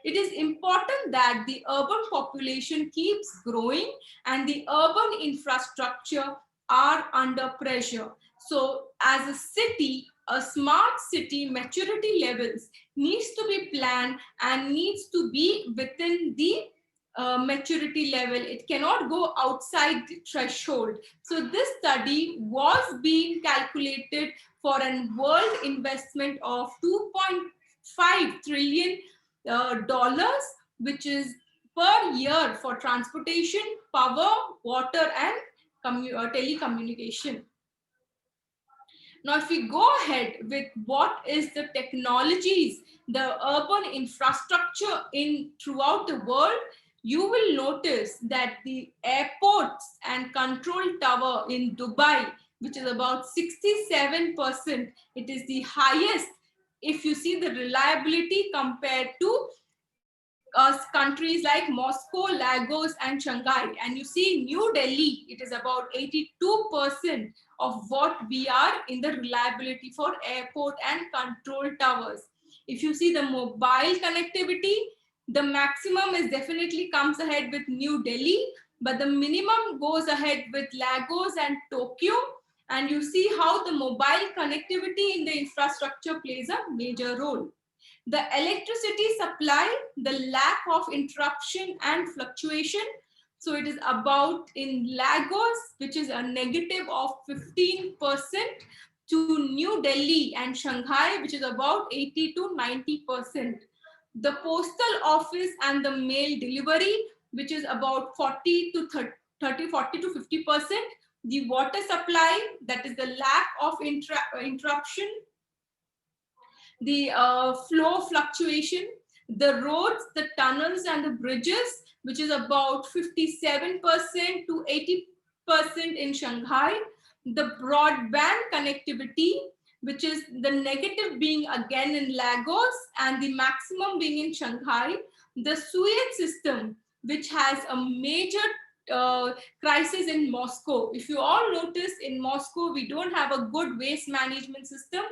It is important that the urban population keeps growing and the urban infrastructure are under pressure. So as a city, a smart city maturity levels needs to be planned and needs to be within the maturity level. It cannot go outside the threshold. So this study was being calculated for a world investment of $2.5 trillion, which is per year for transportation, power, water, and telecommunication. Now, if we go ahead with what is the technologies, the urban infrastructure in throughout the world, you will notice that the airports and control tower in Dubai, which is about 67%, it is the highest if you see the reliability compared to countries like Moscow, Lagos, and Shanghai. And you see New Delhi, it is about 82% of what we are in the reliability for airport and control towers. If you see the mobile connectivity, the maximum is definitely comes ahead with New Delhi, but the minimum goes ahead with Lagos and Tokyo. And you see how the mobile connectivity in the infrastructure plays a major role. The electricity supply, the lack of interruption and fluctuation. So it is about in Lagos, which is a negative of 15%, to New Delhi and Shanghai, which is about 80 to 90%. The postal office and the mail delivery, which is about 40 to 40 to 50%. The water supply, that is the lack of interruption. The flow fluctuation, the roads, the tunnels and the bridges, which is about 57% to 80% in Shanghai. The broadband connectivity, which is the negative being again in Lagos and the maximum being in Shanghai. The Suez system, which has a major crisis in Moscow. If you all notice, in Moscow, we don't have a good waste management system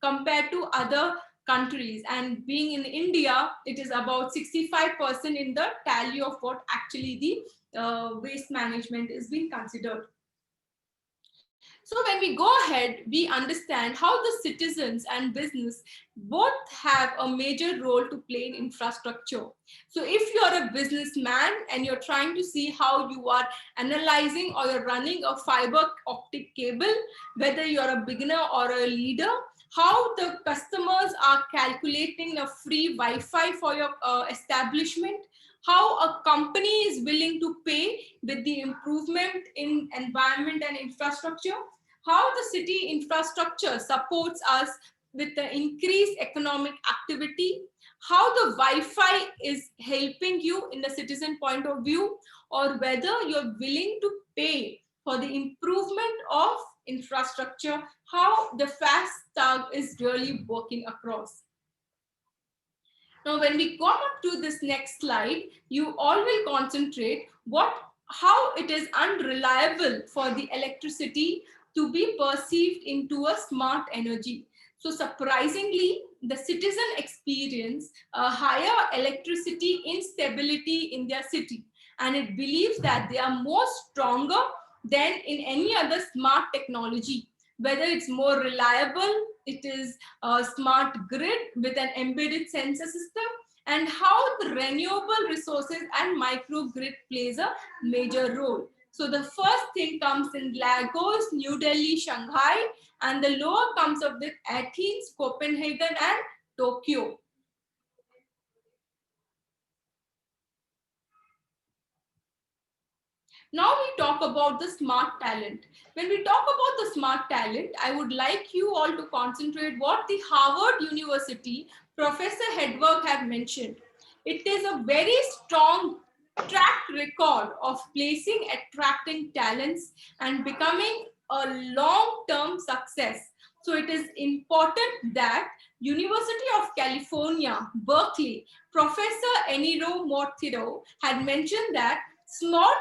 compared to other countries. And being in India, it is about 65% in the tally of what actually the waste management is being considered. So when we go ahead, we understand how the citizens and business both have a major role to play in infrastructure. So if you're a businessman and you're trying to see how you are analyzing or you're running a fiber optic cable, whether you're a beginner or a leader, how the customers are calculating a free Wi-Fi for your establishment, how a company is willing to pay with the improvement in environment and infrastructure, how the city infrastructure supports us with the increased economic activity, how the Wi-Fi is helping you in the citizen point of view, or whether you're willing to pay for the improvement of infrastructure, how the fast tag is really working across. Now, when we come up to this next slide, you all will concentrate how it is unreliable for the electricity to be perceived into a smart energy. So surprisingly, the citizen experience a higher electricity instability in their city, and it believes that they are more stronger than in any other smart technology. Whether it's more reliable, it is a smart grid with an embedded sensor system, and how the renewable resources and microgrid plays a major role. So the first thing comes in Lagos, New Delhi, Shanghai, and the lower comes up with Athens, Copenhagen, and Tokyo. Now we talk about the smart talent. When we talk about the smart talent, I would like you all to concentrate what the Harvard University Professor Hedberg have mentioned. It is a very strong track record of placing, attracting talents and becoming a long-term success. So it is important that University of California, Berkeley, Professor Eniro Mortiro had mentioned that smart,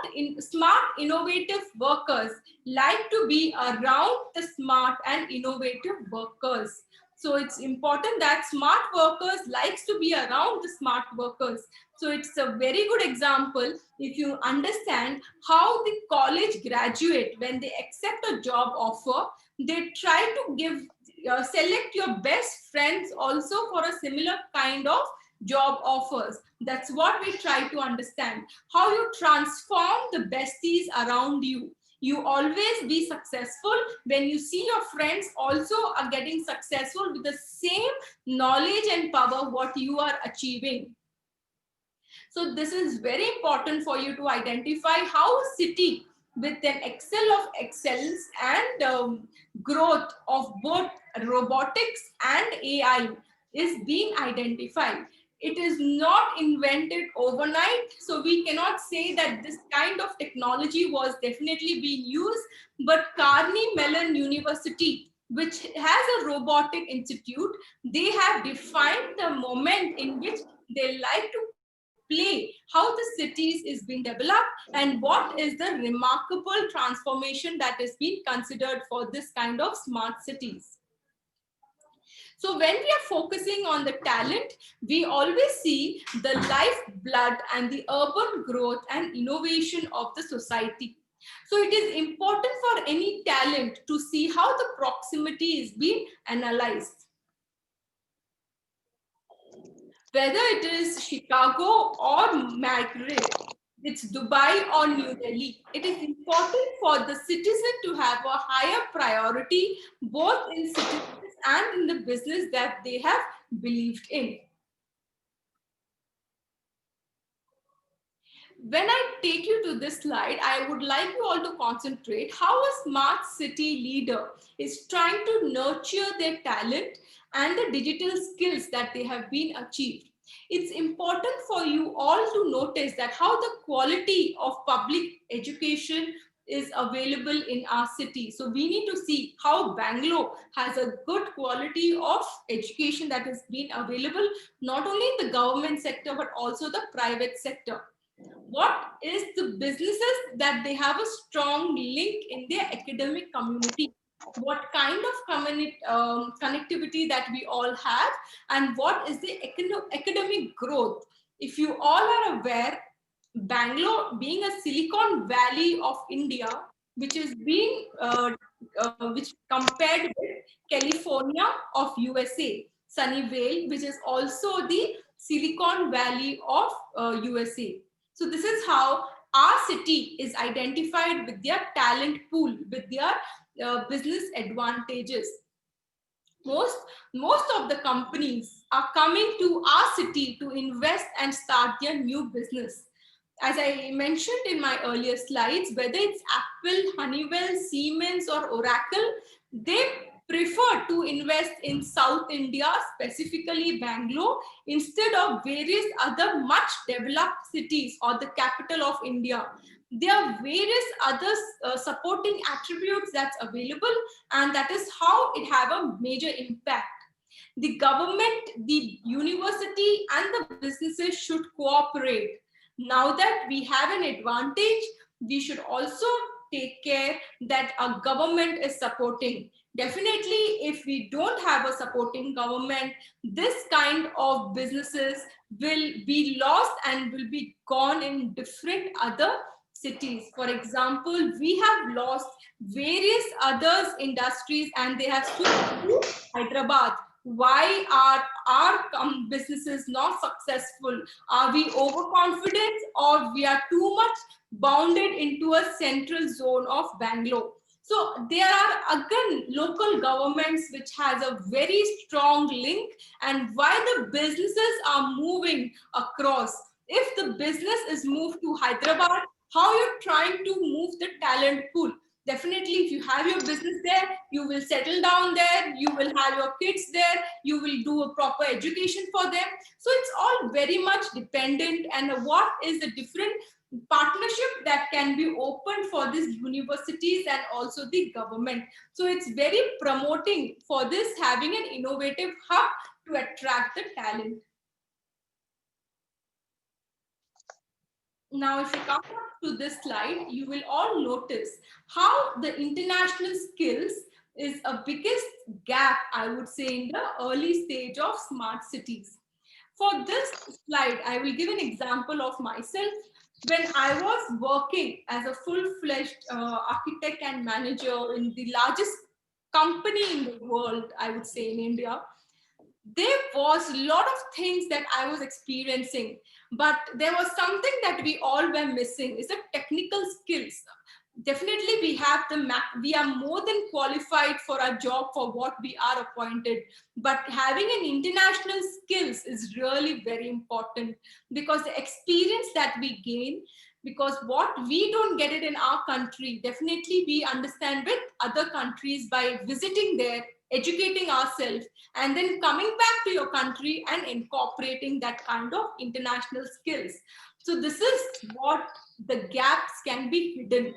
innovative workers like to be around the smart and innovative workers. So it's important that smart workers likes to be around the smart workers. So it's a very good example if you understand how the college graduate, when they accept a job offer, they try to select your best friends also for a similar kind of job offers. That's what we try to understand. How you transform the besties around you. You always be successful when you see your friends also are getting successful with the same knowledge and power what you are achieving. So this is very important for you to identify how a city with an excel of excels and growth of both robotics and AI is being identified. It is not invented overnight, so we cannot say that this kind of technology was definitely being used, but Carnegie Mellon University, which has a robotic institute, they have defined the moment in which they like to play how the cities is being developed and what is the remarkable transformation that is being considered for this kind of smart cities. So when we are focusing on the talent, we always see the lifeblood and the urban growth and innovation of the society. So it is important for any talent to see how the proximity is being analyzed. Whether it is Chicago or Madrid, it's Dubai or New Delhi, it is important for the citizen to have a higher priority both in citizens and in the business that they have believed in. When I take you to this slide, I would like you all to concentrate how a smart city leader is trying to nurture their talent and the digital skills that they have been achieved. It's important for you all to notice that how the quality of public education is available in our city. So we need to see how Bangalore has a good quality of education that has been available, not only in the government sector, but also the private sector. What is the businesses that they have a strong link in their academic community? What kind of connectivity that we all have, and what is the academic growth? If you all are aware, Bangalore being a Silicon Valley of India, which is being which compared with California of USA, Sunnyvale, which is also the Silicon Valley of USA. So this is how our city is identified with their talent pool, with their business advantages. Most of the companies are coming to our city to invest and start their new business. As I mentioned in my earlier slides, whether it's Apple, Honeywell, Siemens, or Oracle, they prefer to invest in South India, specifically Bangalore, instead of various other much developed cities or the capital of India. There are various other supporting attributes that's available, and that is how it have a major impact. The government, the university, and the businesses should cooperate. Now that we have an advantage, we should also take care that our government is supporting. Definitely, if we don't have a supporting government, this kind of businesses will be lost and will be gone in different other cities. For example, we have lost various other industries and they have switched to Hyderabad. Why are our businesses not successful? Are we overconfident, or we are too much bounded into a central zone of Bangalore? So there are again local governments which has a very strong link, and why the businesses are moving across. If the business is moved to Hyderabad, how you're trying to move the talent pool? Definitely, if you have your business there, you will settle down there, you will have your kids there, you will do a proper education for them. So it's all very much dependent, and what is the different partnership that can be opened for these universities and also the government. So it's very promoting for this, having an innovative hub to attract the talent. Now, if you come up to this slide, you will all notice how the international skills is a biggest gap, I would say, in the early stage of smart cities. For this slide, I will give an example of myself. When I was working as a full-fledged architect and manager in the largest company in the world, I would say in India, there was a lot of things that I was experiencing, but there was something that we all were missing, is the technical skills. Definitely we are more than qualified for our job for what we are appointed, but having an international skills is really very important, because the experience that we gain, because what we don't get it in our country, definitely we understand with other countries by visiting there, educating ourselves, and then coming back to your country and incorporating that kind of international skills. So this is what the gaps can be hidden.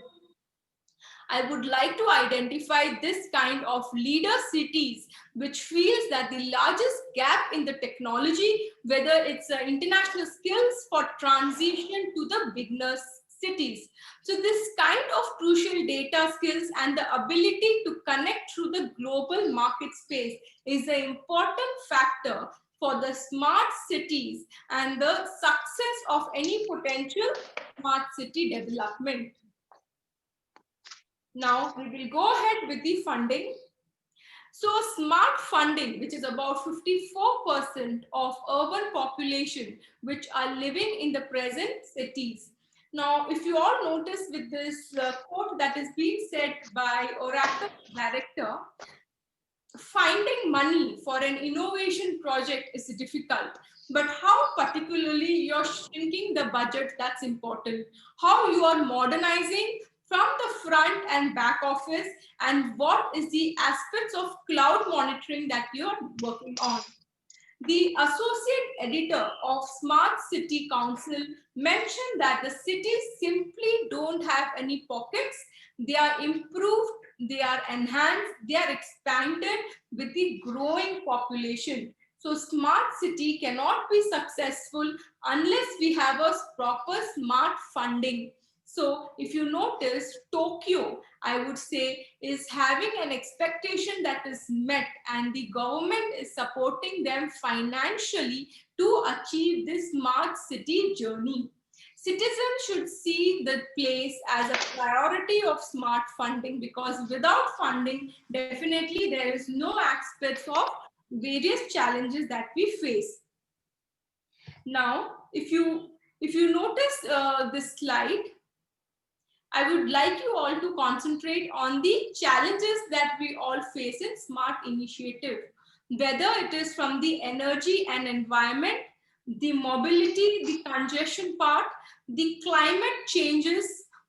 I would like to identify this kind of leader cities which feels that the largest gap in the technology, whether it's international skills for transition to the beginners cities. So this kind of crucial data skills and the ability to connect through the global market space is an important factor for the smart cities and the success of any potential smart city development. Now we will go ahead with the funding. So smart funding, which is about 54% of urban population which are living in the present cities. Now, if you all notice with this quote that is being said by Oracle director, finding money for an innovation project is difficult, but how particularly you're shrinking the budget, that's important. How you are modernizing from the front and back office, and what is the aspects of cloud monitoring that you're working on. The associate editor of Smart City Council mentioned that the cities simply don't have any pockets. They are improved, they are enhanced, they are expanded with the growing population. So smart city cannot be successful unless we have a proper smart funding. So if you notice, Tokyo, I would say, is having an expectation that is met, and the government is supporting them financially to achieve this smart city journey. Citizens should see the place as a priority of smart funding, because without funding, definitely there is no aspects of various challenges that we face. Now, if you notice this slide, I would like you all to concentrate on the challenges that we all face in smart initiative, whether it is from the energy and environment, the mobility, the congestion part, the climate changes,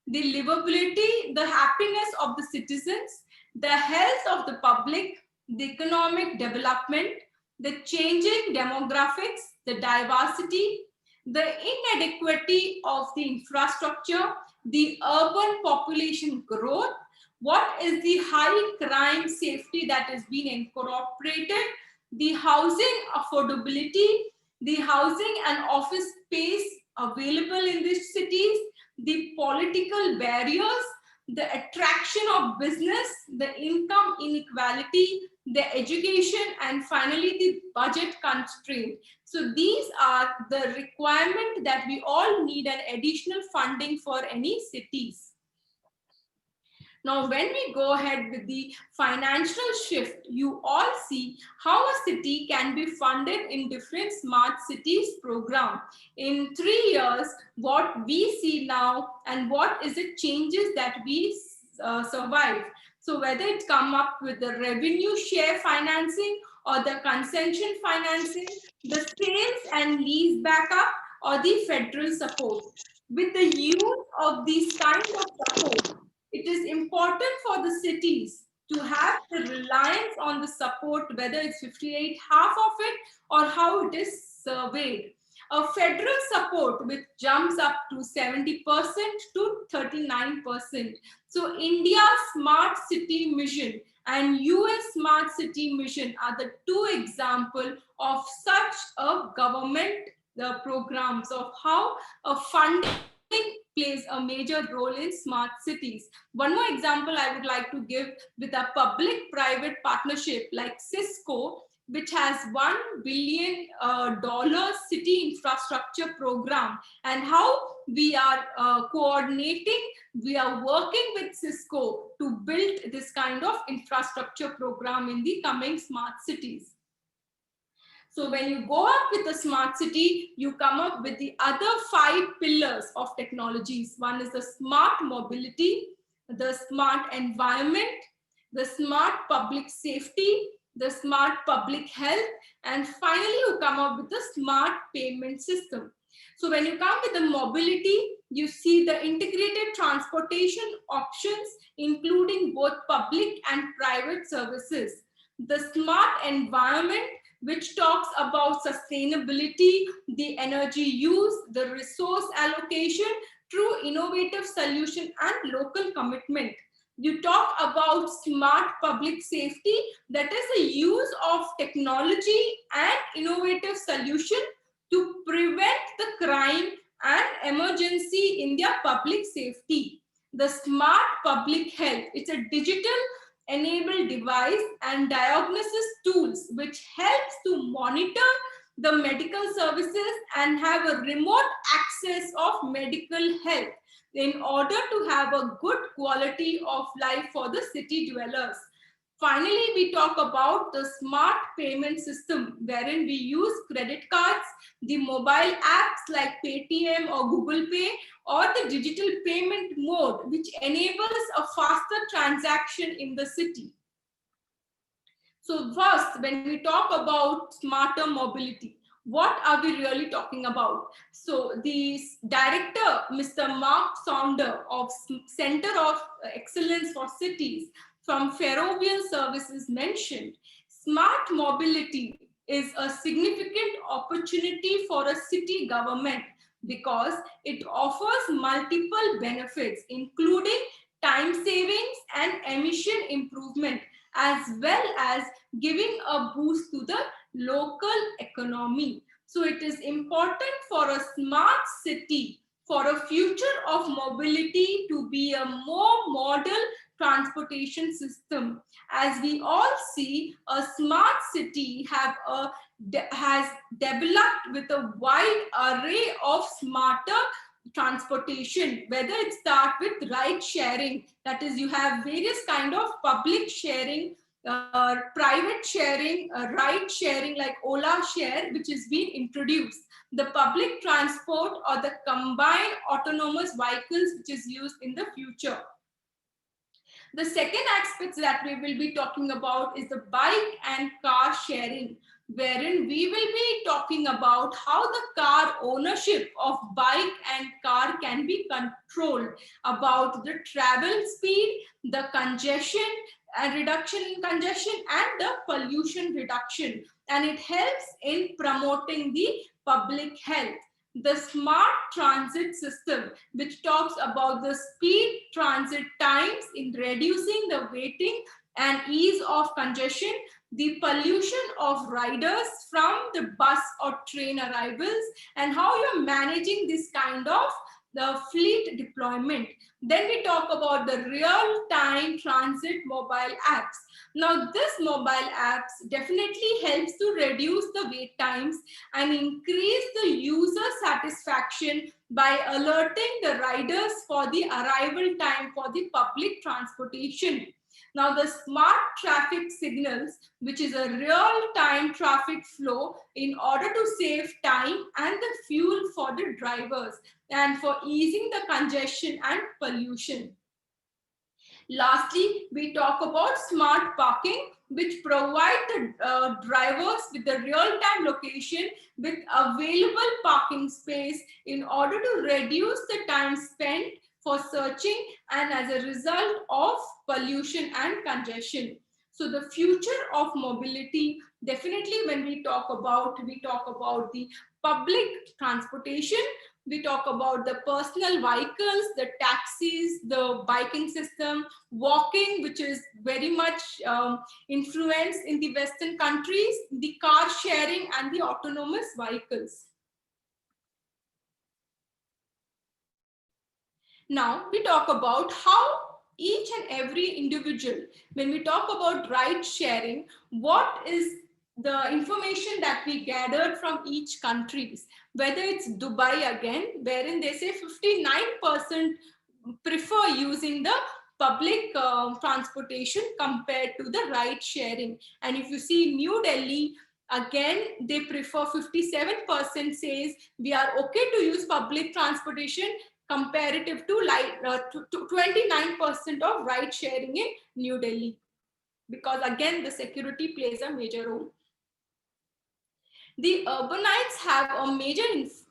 the livability, the happiness of the citizens, the health of the public, the economic development, the changing demographics, the diversity, the inadequacy of the infrastructure, the urban population growth, what is the high crime safety that has been incorporated, the housing affordability, the housing and office space available in these cities, the political barriers, the attraction of business, the income inequality, the education, and finally the budget constraint. So these are the requirement that we all need an additional funding for any cities. Now, when we go ahead with the financial shift, you all see how a city can be funded in different smart cities program. In 3 years, what we see now and what is the changes that we survive. So whether it come up with the revenue share financing or the concession financing, the sales and lease backup or the federal support. With the use of these kind of support, it is important for the cities to have the reliance on the support, whether it's 58, half of it, or how it is surveyed. A federal support which jumps up to 70% to 39%. So India's Smart City Mission and US Smart City Mission are the two examples of such a government programs of how a funding plays a major role in smart cities. One more example I would like to give with a public-private partnership like Cisco, which has $1 billion city infrastructure program, and how we are coordinating, we are working with Cisco to build this kind of infrastructure program in the coming smart cities. So when you go up with a smart city, you come up with the other 5 pillars of technologies. One is the smart mobility, the smart environment, the smart public safety, the smart public health, and finally you come up with the smart payment system. So when you come with the mobility, you see the integrated transportation options, including both public and private services. The smart environment, which talks about sustainability, the energy use, the resource allocation through innovative solution and local commitment. You talk about smart public safety, that is the use of technology and innovative solution to prevent the crime and emergency in their public safety. The smart public health, it's a digital enabled device and diagnosis tools which helps to monitor the medical services and have a remote access of medical health in order to have a good quality of life for the city dwellers. Finally, we talk about the smart payment system, wherein we use credit cards, the mobile apps like Paytm or Google Pay, or the digital payment mode, which enables a faster transaction in the city. So first, when we talk about smarter mobility, what are we really talking about? So the director, Mr. Mark Saunder of Center of Excellence for Cities from Ferrovial Services mentioned, smart mobility is a significant opportunity for a city government because it offers multiple benefits, including time savings and emission improvement, as well as giving a boost to the local economy. So it is important for a smart city, for a future of mobility to be a more model transportation system. As we all see, a smart city has developed with a wide array of smarter transportation, whether it starts with ride sharing, that is you have various kind of public sharing, private sharing, ride sharing like Ola Share, which is being introduced, the public transport or the combined autonomous vehicles which is used in the future. The second aspect that we will be talking about is the bike and car sharing, wherein we will be talking about how the car ownership of bike and car can be controlled, about the travel speed, the congestion and reduction in congestion, and the pollution reduction. And it helps in promoting the public health. The smart transit system, which talks about the speed transit times in reducing the waiting and ease of congestion, the pollution of riders from the bus or train arrivals, and how you're managing this kind of the fleet deployment. Then we talk about the real-time transit mobile apps. Now, this mobile apps definitely helps to reduce the wait times and increase the user satisfaction by alerting the riders for the arrival time for the public transportation. Now, the smart traffic signals, which is a real-time traffic flow in order to save time and the fuel for the drivers and for easing the congestion and pollution. Lastly, we talk about smart parking, which provide the drivers with the real-time location with available parking space in order to reduce the time spent for searching and as a result of pollution and congestion. So the future of mobility, definitely when we talk about the public transportation, we talk about the personal vehicles, the taxis, the biking system, walking, which is very much influenced in the Western countries, the car sharing and the autonomous vehicles. Now we talk about how each and every individual, when we talk about ride sharing, what is the information that we gathered from each countries, whether it's Dubai again, wherein they say 59% prefer using the public transportation compared to the ride sharing. And if you see New Delhi, again, they prefer 57% says we are okay to use public transportation comparative to 29% of ride sharing in New Delhi. Because again, the security plays a major role. The urbanites have a major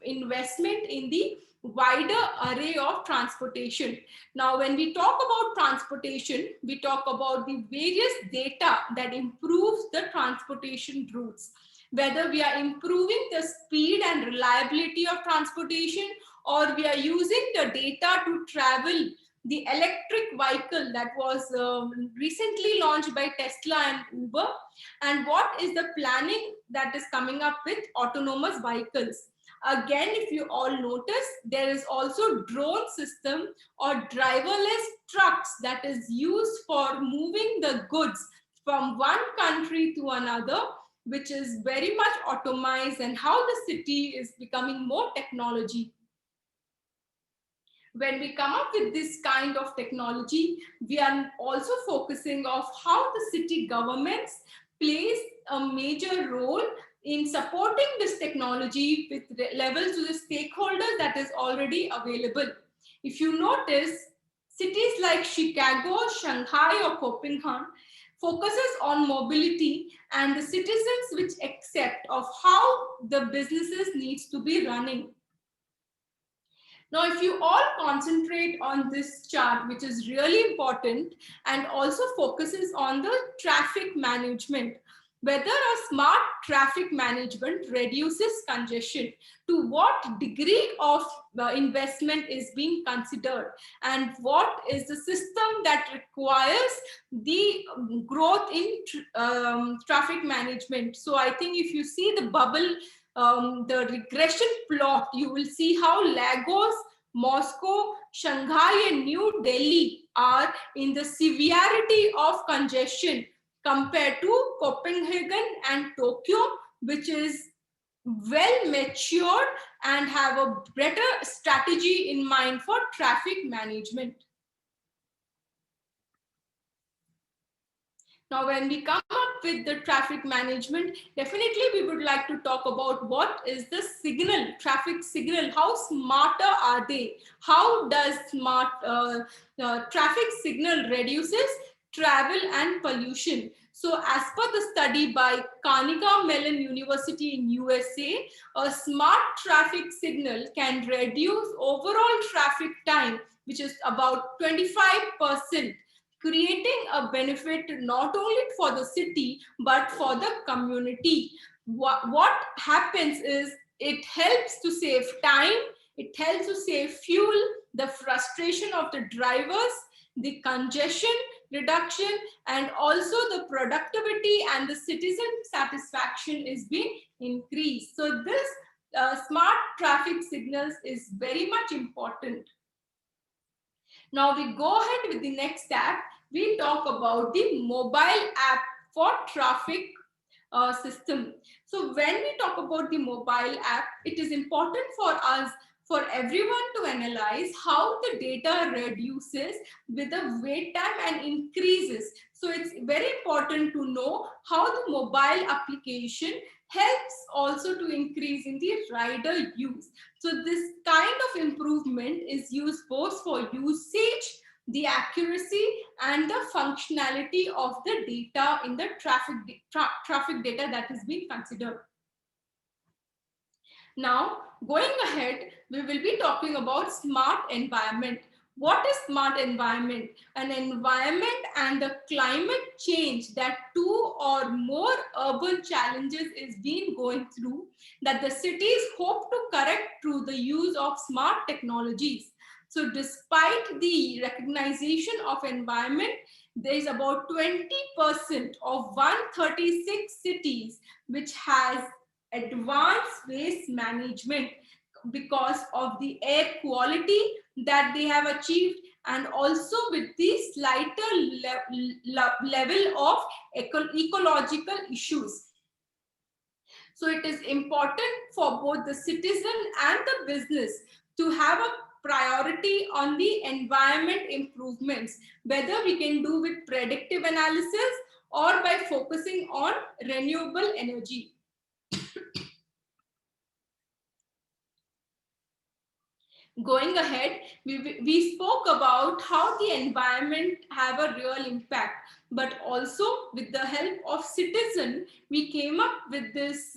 investment in the wider array of transportation. Now, when we talk about transportation, we talk about the various data that improves the transportation routes, whether we are improving the speed and reliability of transportation, or we are using the data to travel the electric vehicle that was recently launched by Tesla and Uber, and what is the planning that is coming up with autonomous vehicles. Again, if you all notice, there is also drone system or driverless trucks that is used for moving the goods from one country to another, which is very much automized, and how the city is becoming more technology. When we come up with this kind of technology, we are also focusing of how the city governments plays a major role in supporting this technology with levels to the stakeholders that is already available. If you notice, cities like Chicago, Shanghai, or Copenhagen focuses on mobility and the citizens which accept of how the businesses needs to be running. Now, if you all concentrate on this chart, which is really important and also focuses on the traffic management, whether a smart traffic management reduces congestion, to what degree of investment is being considered, and what is the system that requires the growth in traffic management. So I think if you see the bubble, the regression plot, you will see how Lagos, Moscow, Shanghai, and New Delhi are in the severity of congestion compared to Copenhagen and Tokyo, which is well matured and have a better strategy in mind for traffic management. Now, when we come up with the traffic management, definitely we would like to talk about what is the signal, traffic signal, how smarter are they? How does smart traffic signal reduces travel and pollution? So as per the study by Carnegie Mellon University in USA, a smart traffic signal can reduce overall traffic time, which is about 25%, creating a benefit not only for the city, but for the community. What happens is it helps to save time, it helps to save fuel, the frustration of the drivers, the congestion reduction, and also the productivity and the citizen satisfaction is being increased. So this smart traffic signals is very much important. Now we go ahead with the next step. We talk about the mobile app for traffic system. So when we talk about the mobile app, it is important for us, for everyone, to analyze how the data reduces with the wait time and increases. So it's very important to know how the mobile application helps also to increase in the rider use. So this kind of improvement is used both for usage, the accuracy, and the functionality of the data in the traffic data that is being considered. Now, going ahead, we will be talking about smart environment. What is smart environment? An environment and the climate change that two or more urban challenges is being going through, that the cities hope to correct through the use of smart technologies. So despite the recognition of environment, there is about 20% of 136 cities which has advanced waste management because of the air quality that they have achieved, and also with the slighter level of ecological issues. So it is important for both the citizen and the business to have a priority on the environment improvements, whether we can do with predictive analysis or by focusing on renewable energy. Going ahead, we spoke about how the environment have a real impact, but also with the help of citizen, we came up with this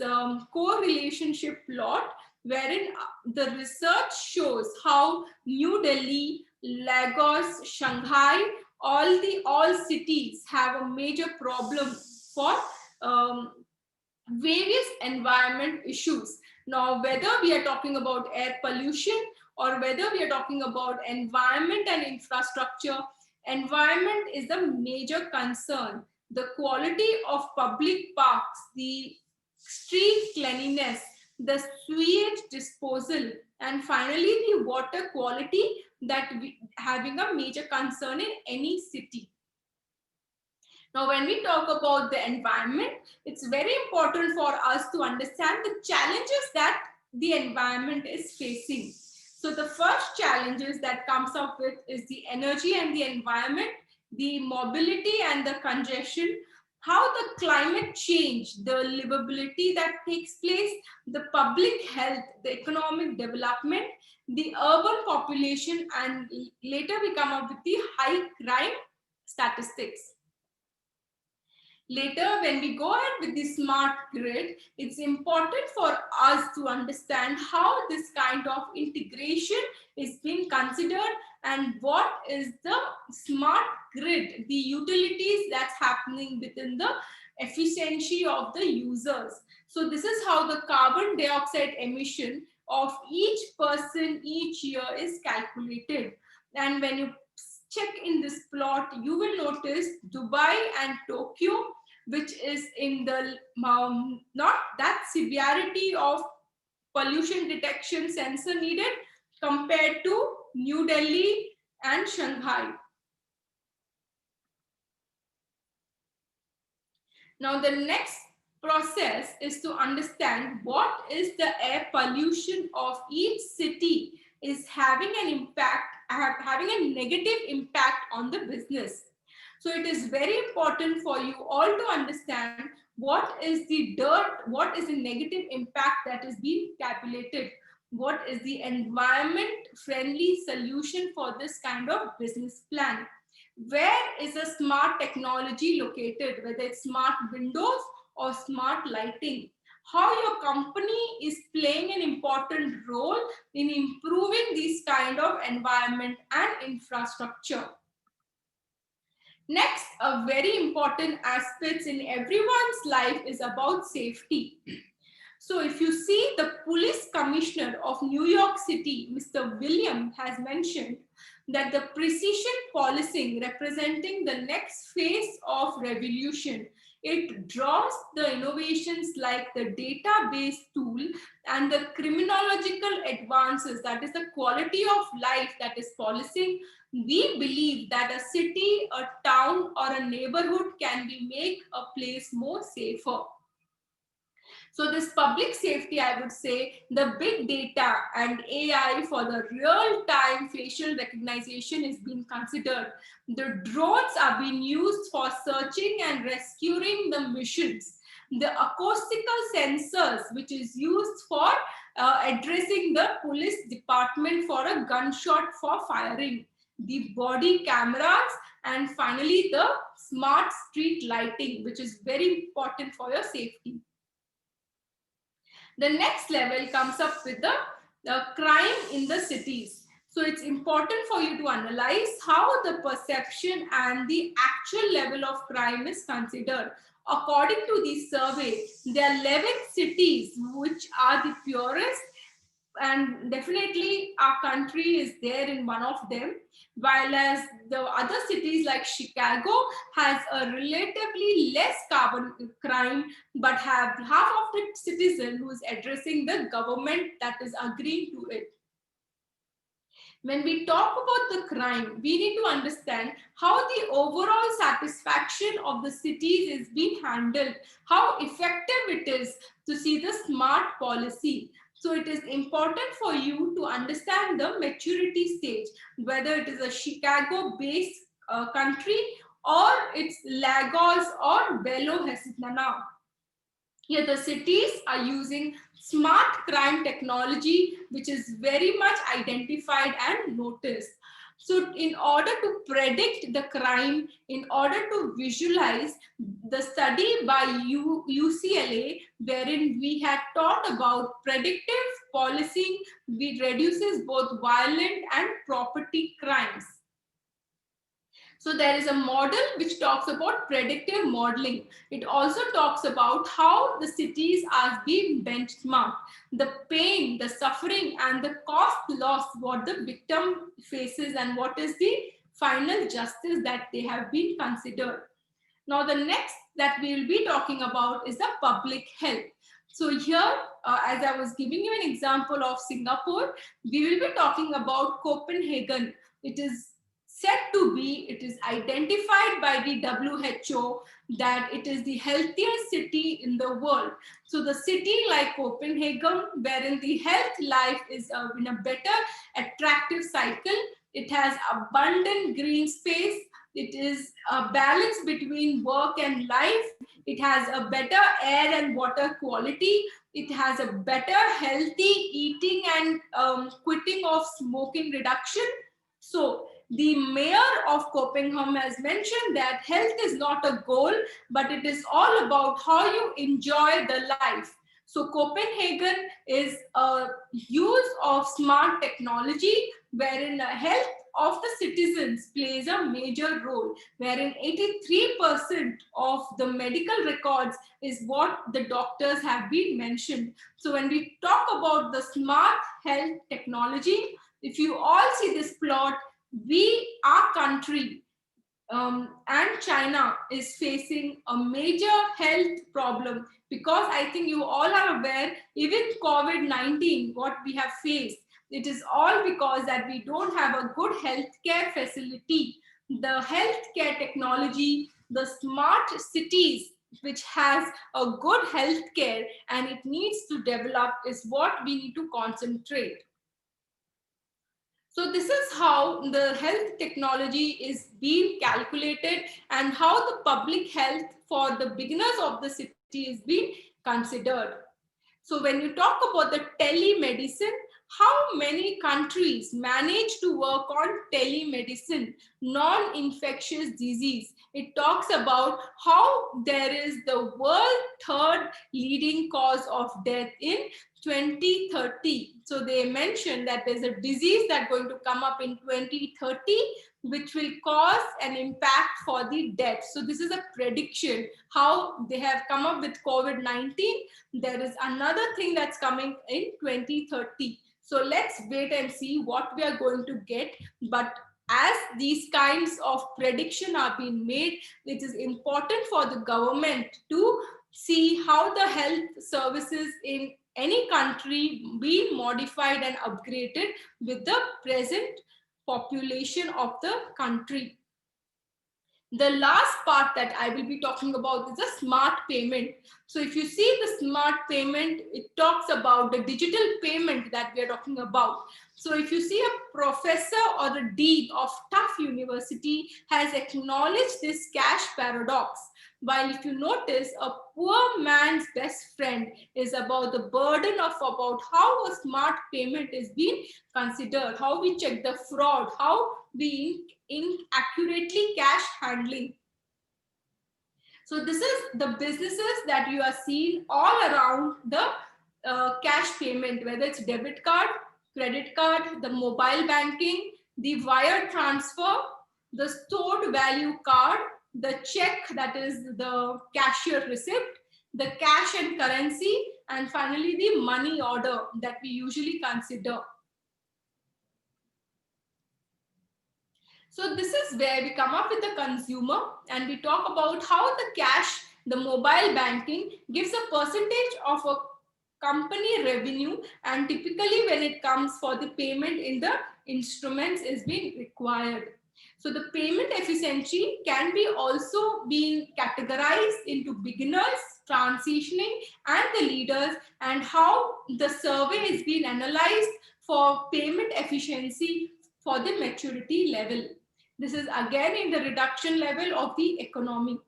co-relationship plot wherein the research shows how New Delhi, Lagos, Shanghai, all cities have a major problem for various environment issues. Now, whether we are talking about air pollution or whether we are talking about environment and infrastructure, environment is the major concern. The quality of public parks, the street cleanliness, the sewage disposal, and finally the water quality that we having a major concern in any city. Now, when we talk about the environment, it's very important for us to understand the challenges that the environment is facing. So the first challenges that comes up with is the energy and the environment, the mobility and the congestion, how the climate change, the livability that takes place, the public health, the economic development, the urban population, and later we come up with the high crime statistics. Later, when we go ahead with the smart grid, it's important for us to understand how this kind of integration is being considered and what is the smart grid, the utilities that's happening within the efficiency of the users. So this is how the carbon dioxide emission of each person each year is calculated. And when you check in this plot, you will notice Dubai and Tokyo, which is in the not that severity of pollution detection sensor needed compared to New Delhi and Shanghai. Now the next process is to understand what is the air pollution of each city is having an impact, having a negative impact on the business. So it is very important for you all to understand what is the dirt, what is the negative impact that is being calculated, what is the environment friendly solution for this kind of business plan. Where is a smart technology located, whether it's smart windows or smart lighting? How your company is playing an important role in improving this kind of environment and infrastructure. Next, a very important aspect in everyone's life is about safety. So if you see, the police commissioner of New York City, Mr. William, has mentioned that the precision policing representing the next phase of revolution. It draws the innovations like the database tool and the criminological advances, that is the quality of life that is policing. We believe that a city, a town, or a neighborhood can be make a place more safer. So this public safety, I would say, the big data and AI for the real-time facial recognition is being considered. The drones are being used for searching and rescuing the missions. The acoustical sensors, which is used for addressing the police department for a gunshot for firing. The body cameras, and finally the smart street lighting, which is very important for your safety. The next level comes up with the crime in the cities. So it's important for you to analyze how the perception and the actual level of crime is considered. According to the survey, there are 11 cities which are the purest, and definitely our country is there in one of them, while as the other cities like Chicago has a relatively less carbon crime, but have half of the citizen who is addressing the government that is agreeing to it. When we talk about the crime, we need to understand how the overall satisfaction of the cities is being handled, how effective it is to see the smart policy. So it is important for you to understand the maturity stage, whether it is a Chicago-based country or it's Lagos or Belo Horizonte. Here the cities are using smart crime technology, which is very much identified and noticed. So in order to predict the crime, in order to visualize, the study by UCLA, wherein we had taught about predictive policing, which reduces both violent and property crimes. So there is a model which talks about predictive modeling. It also talks about how the cities are being benchmarked, the pain, the suffering, and the cost loss what the victim faces, and what is the final justice that they have been considered. Now, the next that we will be talking about is the public health. So here, as I was giving you an example of Singapore, we will be talking about Copenhagen. It is said to be, it is identified by the WHO that it is the healthiest city in the world. So the city like Copenhagen, wherein the health life is in a better attractive cycle, it has abundant green space, it is a balance between work and life, it has a better air and water quality, it has a better healthy eating and quitting of smoking reduction. So the mayor of Copenhagen has mentioned that health is not a goal, but it is all about how you enjoy the life. So Copenhagen is a use of smart technology wherein the health of the citizens plays a major role, wherein 83% of the medical records is what the doctors have been mentioned. So when we talk about the smart health technology, if you all see this plot, our country and China is facing a major health problem, because I think you all are aware, even COVID-19, what we have faced, it is all because that we don't have a good healthcare facility. The healthcare technology, the smart cities, which has a good healthcare and it needs to develop, is what we need to concentrate. So this is how the health technology is being calculated and how the public health for the beginners of the city is being considered. So when you talk about the telemedicine, how many countries manage to work on telemedicine, non-infectious disease? It talks about how there is the world third leading cause of death in 2030. So they mentioned that there's a disease that's going to come up in 2030, which will cause an impact for the death. So this is a prediction, how they have come up with COVID-19. There is another thing that's coming in 2030. So let's wait and see what we are going to get. But as these kinds of prediction are being made, it is important for the government to see how the health services in any country be modified and upgraded with the present population of the country. The last part that I will be talking about is the smart payment. So if you see the smart payment, it talks about the digital payment that we are talking about. So if you see a professor or the dean of Tufts University has acknowledged this cash paradox. While if you notice, a poor man's best friend is about the burden of about how a smart payment is being considered, how we check the fraud, how we accurately cash handling. So this is the businesses that you are seeing all around the cash payment, whether it's debit card, credit card, the mobile banking, the wire transfer, the stored value card, the check, that is the cashier receipt, the cash and currency, and finally the money order that we usually consider. So this is where we come up with the consumer and we talk about how the cash, the mobile banking gives a percentage of a company revenue, and typically when it comes for the payment in the instruments is being required. So the payment efficiency can be also being categorized into beginners, transitioning, and the leaders, and how the survey is being analyzed for payment efficiency for the maturity level. This is again in the reduction level of the economy.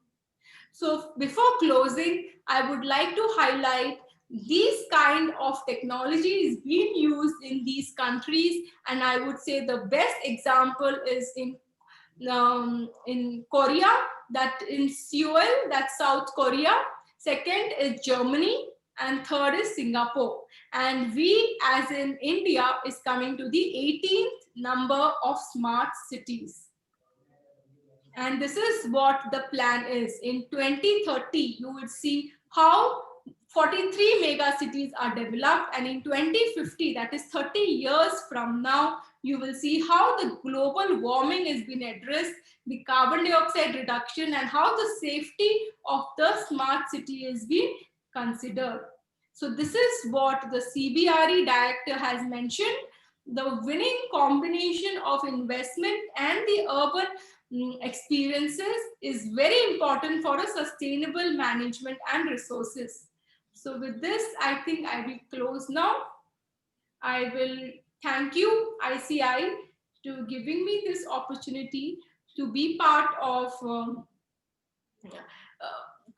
So before closing, I would like to highlight these kind of technology is being used in these countries, and I would say the best example is in Korea, that in Seoul, that's South Korea. Second is Germany, and third is Singapore. And we, as in India, is coming to the 18th number of smart cities. And this is what the plan is. In 2030, you will see how 43 mega cities are developed, and in 2050, that is 30 years from now, you will see how the global warming is being addressed, the carbon dioxide reduction, and how the safety of the smart city is being considered. So this is what the CBRE director has mentioned. The winning combination of investment and the urban experiences is very important for a sustainable management and resources. So with this, I think I will close now. I will thank you, ICI, to giving me this opportunity to be part of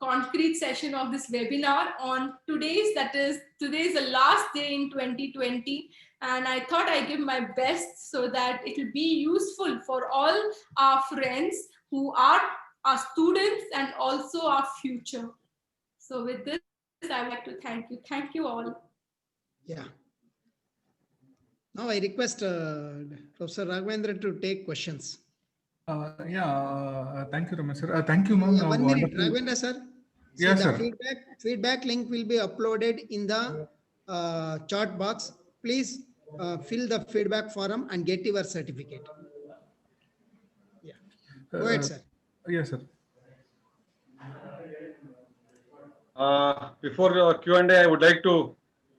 concrete session of this webinar on today's the last day in 2020, and I thought I give my best so that it will be useful for all our friends who are our students and also our future. So with this, I would like to thank you all. Yeah. Now I request Professor Raghavendra to take questions. Thank you, Ramesh sir. Thank you, ma'am. Yeah, 1 minute, Wonderful. Raghavendra sir. See, Yes, the sir. feedback link will be uploaded in the chat box. Please fill the feedback form and get your certificate. Yeah. Go ahead, sir. Yes, sir. Before Q&A, I would like to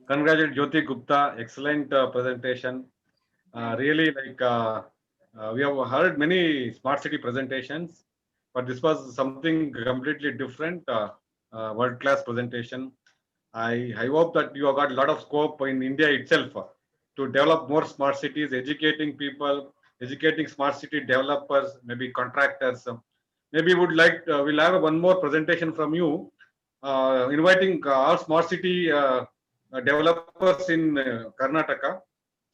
congratulate Jyoti Gupta. Excellent presentation. Really, we have heard many smart city presentations, but this was something completely different, world-class presentation. I hope that you have got a lot of scope in India itself to develop more smart cities, educating people, educating smart city developers, maybe contractors. Maybe we'll have one more presentation from you, inviting all smart city developers in Karnataka.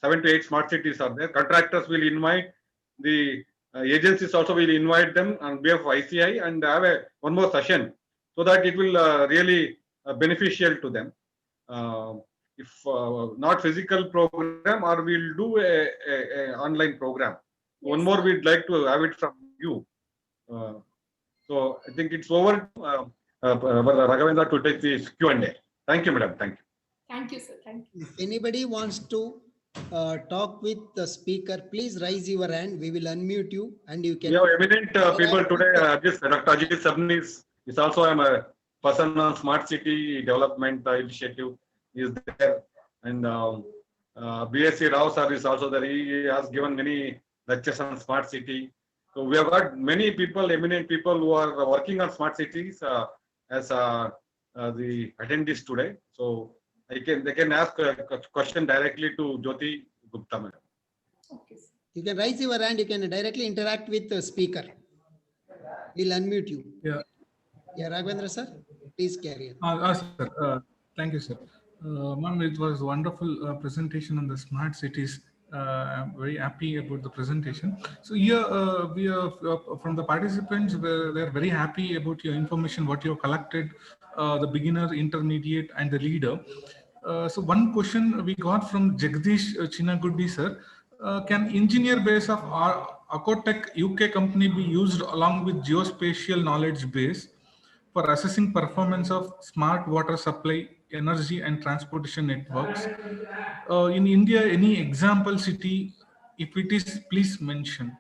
7 to 8 smart cities are there. Contractors will invite, the agencies also will invite them on behalf of ICI, and have one more session so that it will really beneficial to them. If not physical program, or we'll do a online program. Yes, one more we'd like to have it from you. So I think it's over. Raghavendra to take the Q&A. Thank you, madam. Thank you. Thank you, sir. Thank you. If anybody wants to talk with the speaker, please raise your hand. We will unmute you and you can. We have eminent people today. Dr. Ajit Sabnis is also a person on smart city development initiative is there, and BSc Rao sir is also there. He has given many lectures on smart city. So we have got many people, eminent people who are working on smart cities as the attendees today. So they can ask a question directly to Jyoti Gupta, madam. Okay, sir. You can raise your hand. You can directly interact with the speaker. We'll unmute you. Yeah. Yeah, Raghavendra sir, please carry on. Sir. Thank you, sir. Ma'am, it was wonderful presentation on the smart cities. I'm very happy about the presentation. So here we are from the participants, they're very happy about your information, what you have collected, the beginner, intermediate, and the leader. So one question we got from Jagdish Chinaguddi, sir. Can engineer base of Acotech UK company be used along with geospatial knowledge base for assessing performance of smart water supply, energy and transportation networks? In India, any example city, if it is, please mention.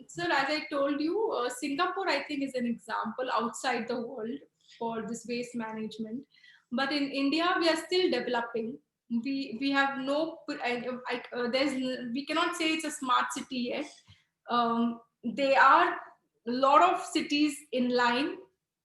Sir, as I told you, Singapore, I think, is an example outside the world for this waste management. But in India, we are still developing. We have no, we cannot say it's a smart city yet. There are a lot of cities in line.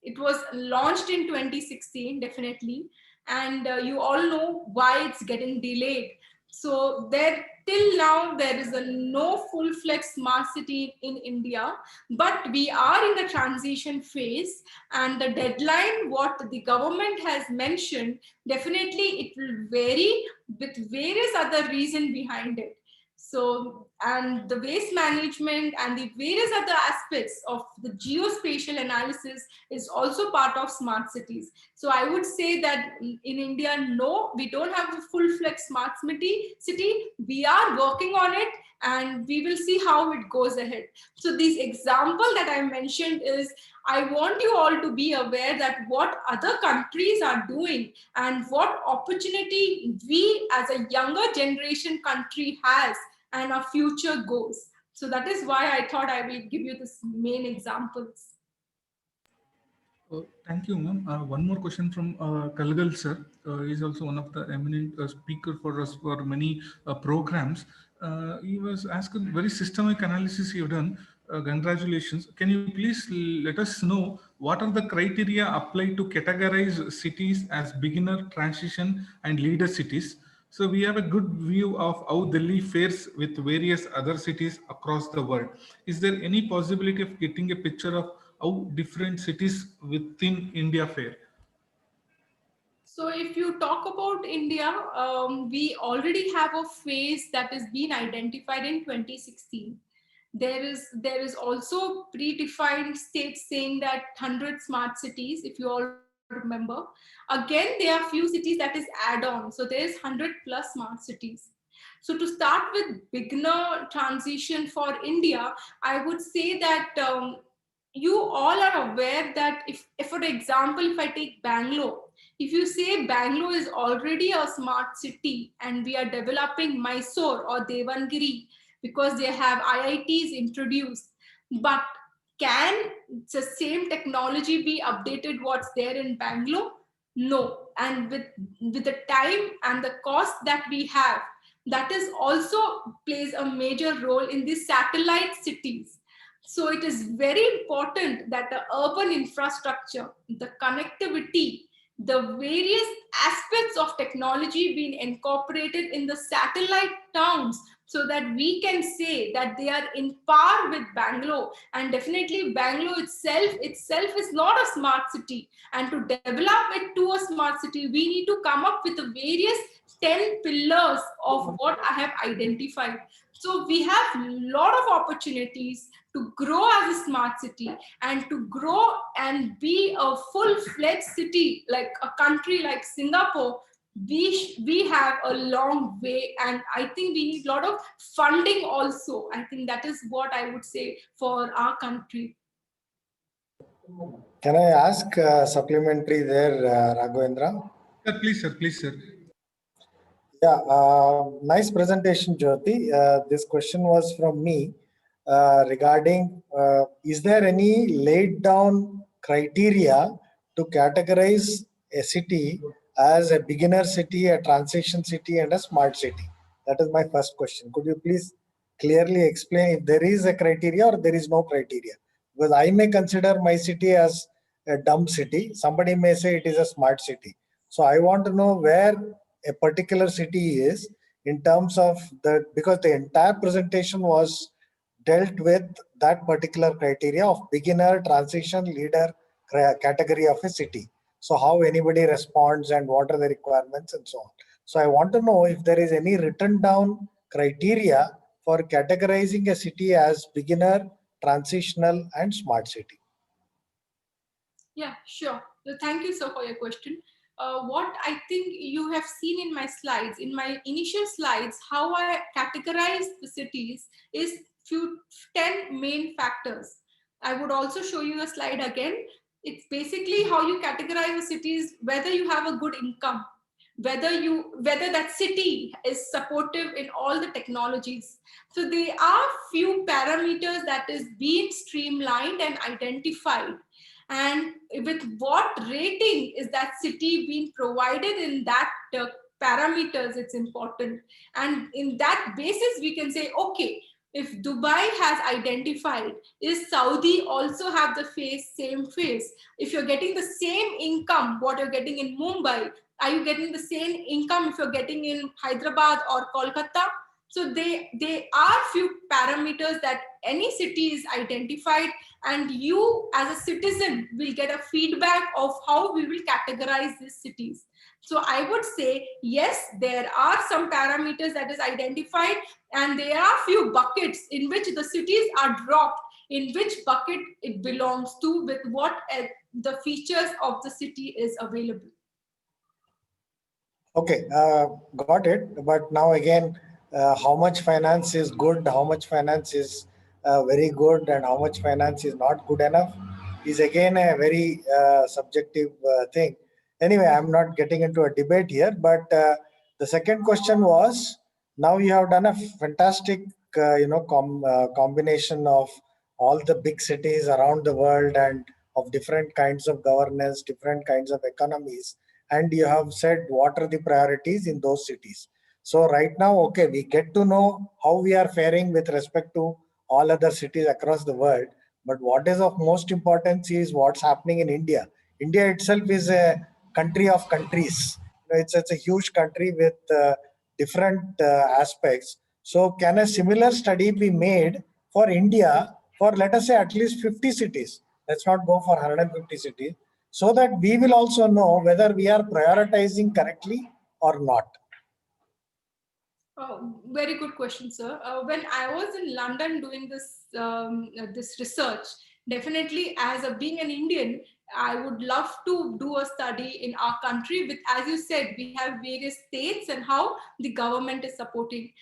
It was launched in 2016, definitely. And you all know why it's getting delayed. So till now, there is no full-fledged smart city in India, but we are in the transition phase, and the deadline, what the government has mentioned, definitely it will vary with various other reasons behind it. So, and the waste management and the various other aspects of the geospatial analysis is also part of smart cities. So I would say that in India, no, we don't have a full-fledged smart city. We are working on it, and we will see how it goes ahead. So this example that I mentioned is, I want you all to be aware that what other countries are doing and what opportunity we as a younger generation country has and our future goes. So that is why I thought I will give you this main examples. Thank you, ma'am. One more question from Kalgal sir. He's also one of the eminent speaker for us for many programs. He was asking very systemic analysis you've done. Congratulations. Can you please let us know what are the criteria applied to categorize cities as beginner, transition, and leader cities? So we have a good view of how Delhi fares with various other cities across the world. Is there any possibility of getting a picture of how different cities within India fare? So if you talk about India, we already have a phase that has been identified in 2016. There is also predefined states saying that 100 smart cities, if you all remember. Again, there are few cities that is add-on. So there's 100 plus smart cities. So to start with beginner transition for India, I would say that you all are aware that if for example, if I take Bangalore, if you say Bangalore is already a smart city and we are developing Mysore or Devangiri because they have IITs introduced, but can the same technology be updated what's there in Bangalore? No. And with the time and the cost that we have, that is also plays a major role in these satellite cities. So it is very important that the urban infrastructure, the connectivity, the various aspects of technology being incorporated in the satellite towns, so that we can say that they are in par with Bangalore. And definitely Bangalore itself is not a smart city. And to develop it to a smart city, we need to come up with the various 10 pillars of what I have identified. So we have a lot of opportunities to grow as a smart city and to grow and be a full-fledged city like a country like Singapore. We have a long way, and I think we need a lot of funding also. I think that is what I would say for our country. Can I ask supplementary there, Raghavendra? Please, sir. Please, sir. Yeah, nice presentation, Jyoti. This question was from me regarding is there any laid down criteria to categorize a city as a beginner city, a transition city, and a smart city? That is my first question. Could you please clearly explain if there is a criteria or there is no criteria? Because I may consider my city as a dumb city. Somebody may say it is a smart city. So I want to know where a particular city is in terms of because the entire presentation was dealt with that particular criteria of beginner, transition, leader category of a city. So how anybody responds and what are the requirements and so on. So I want to know if there is any written down criteria for categorizing a city as beginner, transitional, and smart city. Yeah, sure. So thank you so for your question. What I think you have seen in my slides, in my initial slides, how I categorize the cities is 10 main factors. I would also show you a slide again. It's basically how you categorize the cities, whether you have a good income, whether that city is supportive in all the technologies. So there are few parameters that is being streamlined and identified. And with what rating is that city being provided in that parameters, it's important. And in that basis, we can say, okay, if Dubai has identified, is Saudi also have the same face? If you're getting the same income, what you're getting in Mumbai, are you getting the same income if you're getting in Hyderabad or Kolkata? So they are few parameters that any city is identified, and you as a citizen will get a feedback of how we will categorize these cities. So I would say, yes, there are some parameters that is identified, and there are few buckets in which the cities are dropped, in which bucket it belongs to, with what the features of the city is available. Okay, got it. But now again, how much finance is good, how much finance is very good, and how much finance is not good enough is again a very subjective thing. Anyway, I'm not getting into a debate here. But the second question was, now you have done a fantastic, combination of all the big cities around the world and of different kinds of governance, different kinds of economies, and you have said what are the priorities in those cities. So right now, okay, we get to know how we are faring with respect to all other cities across the world. But what is of most importance is what's happening in India. India itself is a country of countries. It's a huge country with different aspects. So can a similar study be made for India for, let us say, at least 50 cities? Let's not go for 150 cities, so that we will also know whether we are prioritizing correctly or not. Very good question, sir. When I was in London doing this research, definitely as a being an Indian, I would love to do a study in our country. With, as you said, we have various states and how the government is supporting.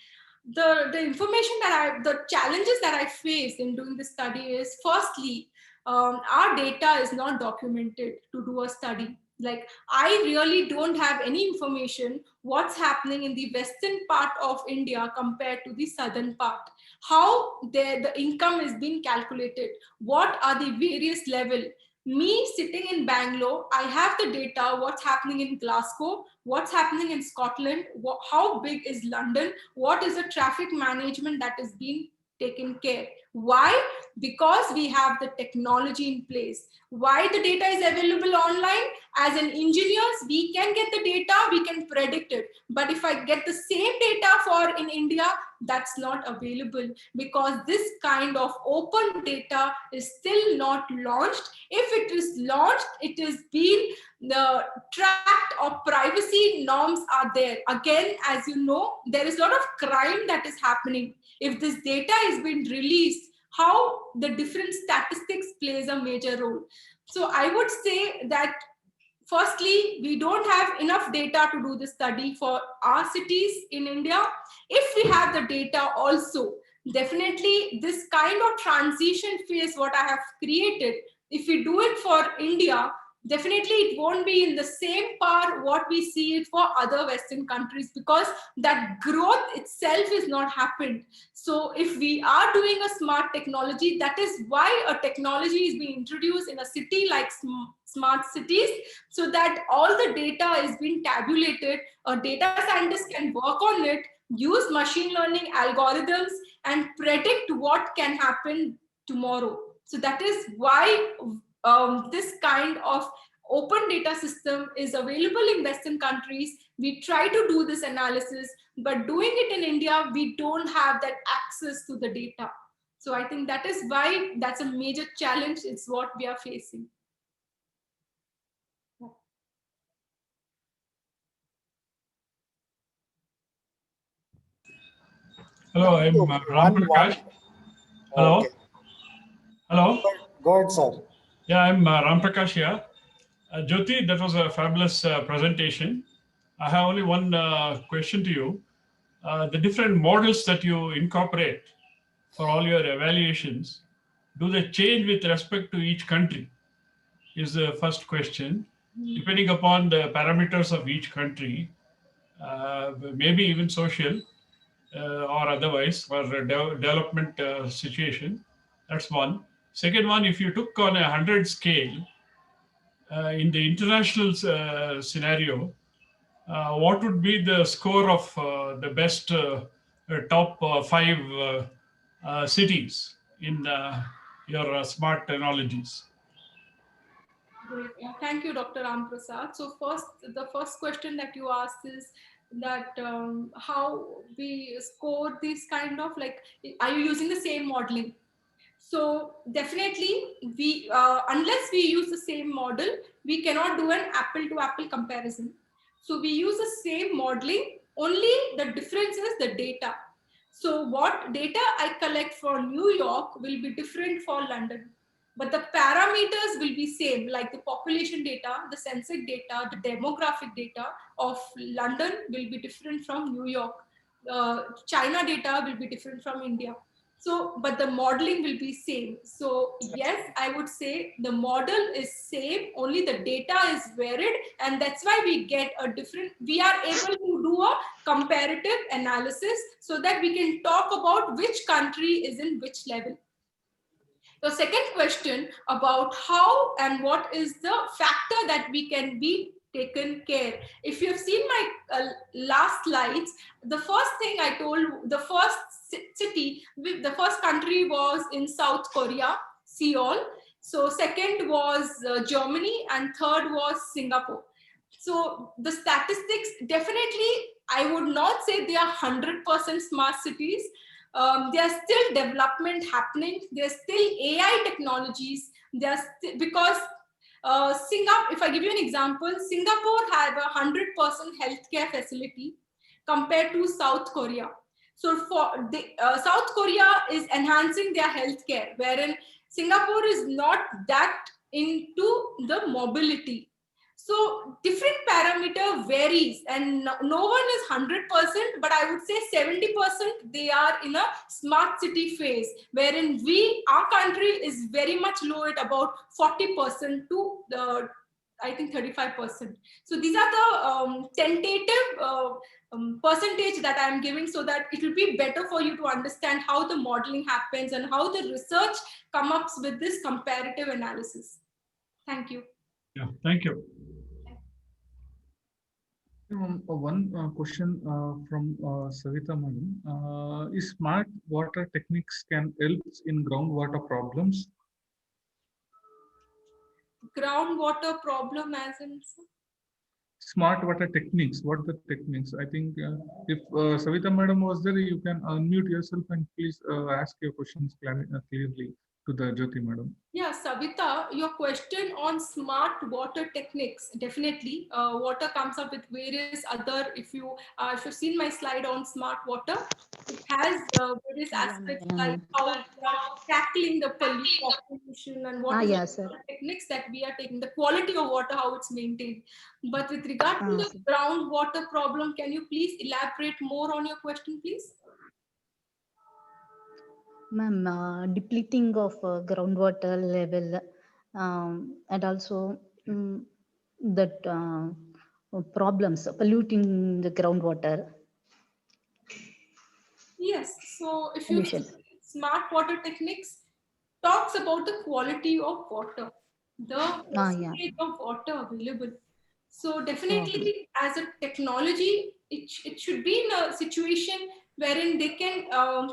The information the challenges that I faced in doing this study is, firstly, our data is not documented to do a study. Like, I really don't have any information what's happening in the western part of India compared to the southern part. How the income is being calculated. What are the various level? Me sitting in Bangalore, I have the data, what's happening in Glasgow, what's happening in Scotland, how big is London, what is the traffic management that is being taken care. Why? Because we have the technology in place. Why the data is available online? As an engineers, we can get the data, we can predict it. But if I get the same data for in India, that's not available, because this kind of open data is still not launched. If it is launched, it is being tracked, or privacy norms are there. Again, as you know, there is a lot of crime that is happening. If this data is being released, how the different statistics plays a major role. So I would say that, firstly, we don't have enough data to do the study for our cities in India. If we have the data also, definitely this kind of transition phase, what I have created, if we do it for India, definitely it won't be in the same par what we see it for other Western countries, because that growth itself is not happened. So if we are doing a smart technology, that is why a technology is being introduced in a city like smart cities, so that all the data is being tabulated. A data scientist can work on it, use machine learning algorithms, and predict what can happen tomorrow. So that is why this kind of open data system is available in Western countries. We try to do this analysis, but doing it in India, we don't have that access to the data. So I think that is why that's a major challenge. It's what we are facing. Hello, I'm Ram Prakash. Hello. Okay. Hello. Go ahead, sir. Yeah, I'm Ram Prakash here. Jyoti, that was a fabulous presentation. I have only one question to you. The different models that you incorporate for all your evaluations, do they change with respect to each country? Is the first question. Depending upon the parameters of each country, maybe even social or otherwise, for a development situation. That's one. Second one, if you took on 100 scale, in the international scenario, what would be the score of the best top 5 cities in your smart technologies? Great. Thank you, Dr. Ram Prasad. So the first question that you asked is that how we score these kind of, like, are you using the same modeling? So definitely, we unless we use the same model, we cannot do an apple-to-apple comparison. So we use the same modeling, only the difference is the data. So what data I collect for New York will be different for London. but the parameters will be same, like the population data, the census data, the demographic data of London will be different from New York. China data will be different from India. So, but the modeling will be same. So yes, I would say the model is same, only the data is varied, and that's why we get a different, we are able to do a comparative analysis so that we can talk about which country is in which level. The second question about how and what is the factor that we can be taken care. If you have seen my last slides, the first thing I told, the first city, the first country was in South Korea, Seoul. So second was Germany, and third was Singapore. So the statistics, definitely, I would not say they are 100% smart cities. There's still development happening. There's still AI technologies. Because Singapore, if I give you an example, Singapore had a 100% healthcare facility compared to South Korea. So for the South Korea is enhancing their healthcare, wherein Singapore is not that into the mobility. So different parameter varies, and no one is 100%, but I would say 70% they are in a smart city phase, wherein our country is very much low at about 40% to the, I think 35%. So these are the tentative percentage that I'm giving, so that it will be better for you to understand how the modeling happens and how the research comes up with this comparative analysis. Thank you. Yeah, thank you. One question from Savita Madam. Is smart water techniques can help in groundwater problems? Groundwater problem as in? Smart water techniques, what the techniques? I think if Savita Madam was there, you can unmute yourself and please ask your questions clearly to the Jyoti Madam. Yeah, Savita, your question on smart water techniques, definitely. Water comes up with various other, if you've seen my slide on smart water, it has various aspects like how we are tackling the pollution and what is the techniques that we are taking, the quality of water, how it's maintained. But with regard to the groundwater problem, can you please elaborate more on your question, please? Ma'am, depleting of groundwater level and also that problems polluting the groundwater. Yes, so if you see, smart water techniques talks about the quality of water, the percentage of water available. So definitely as a technology, it should be in a situation wherein they can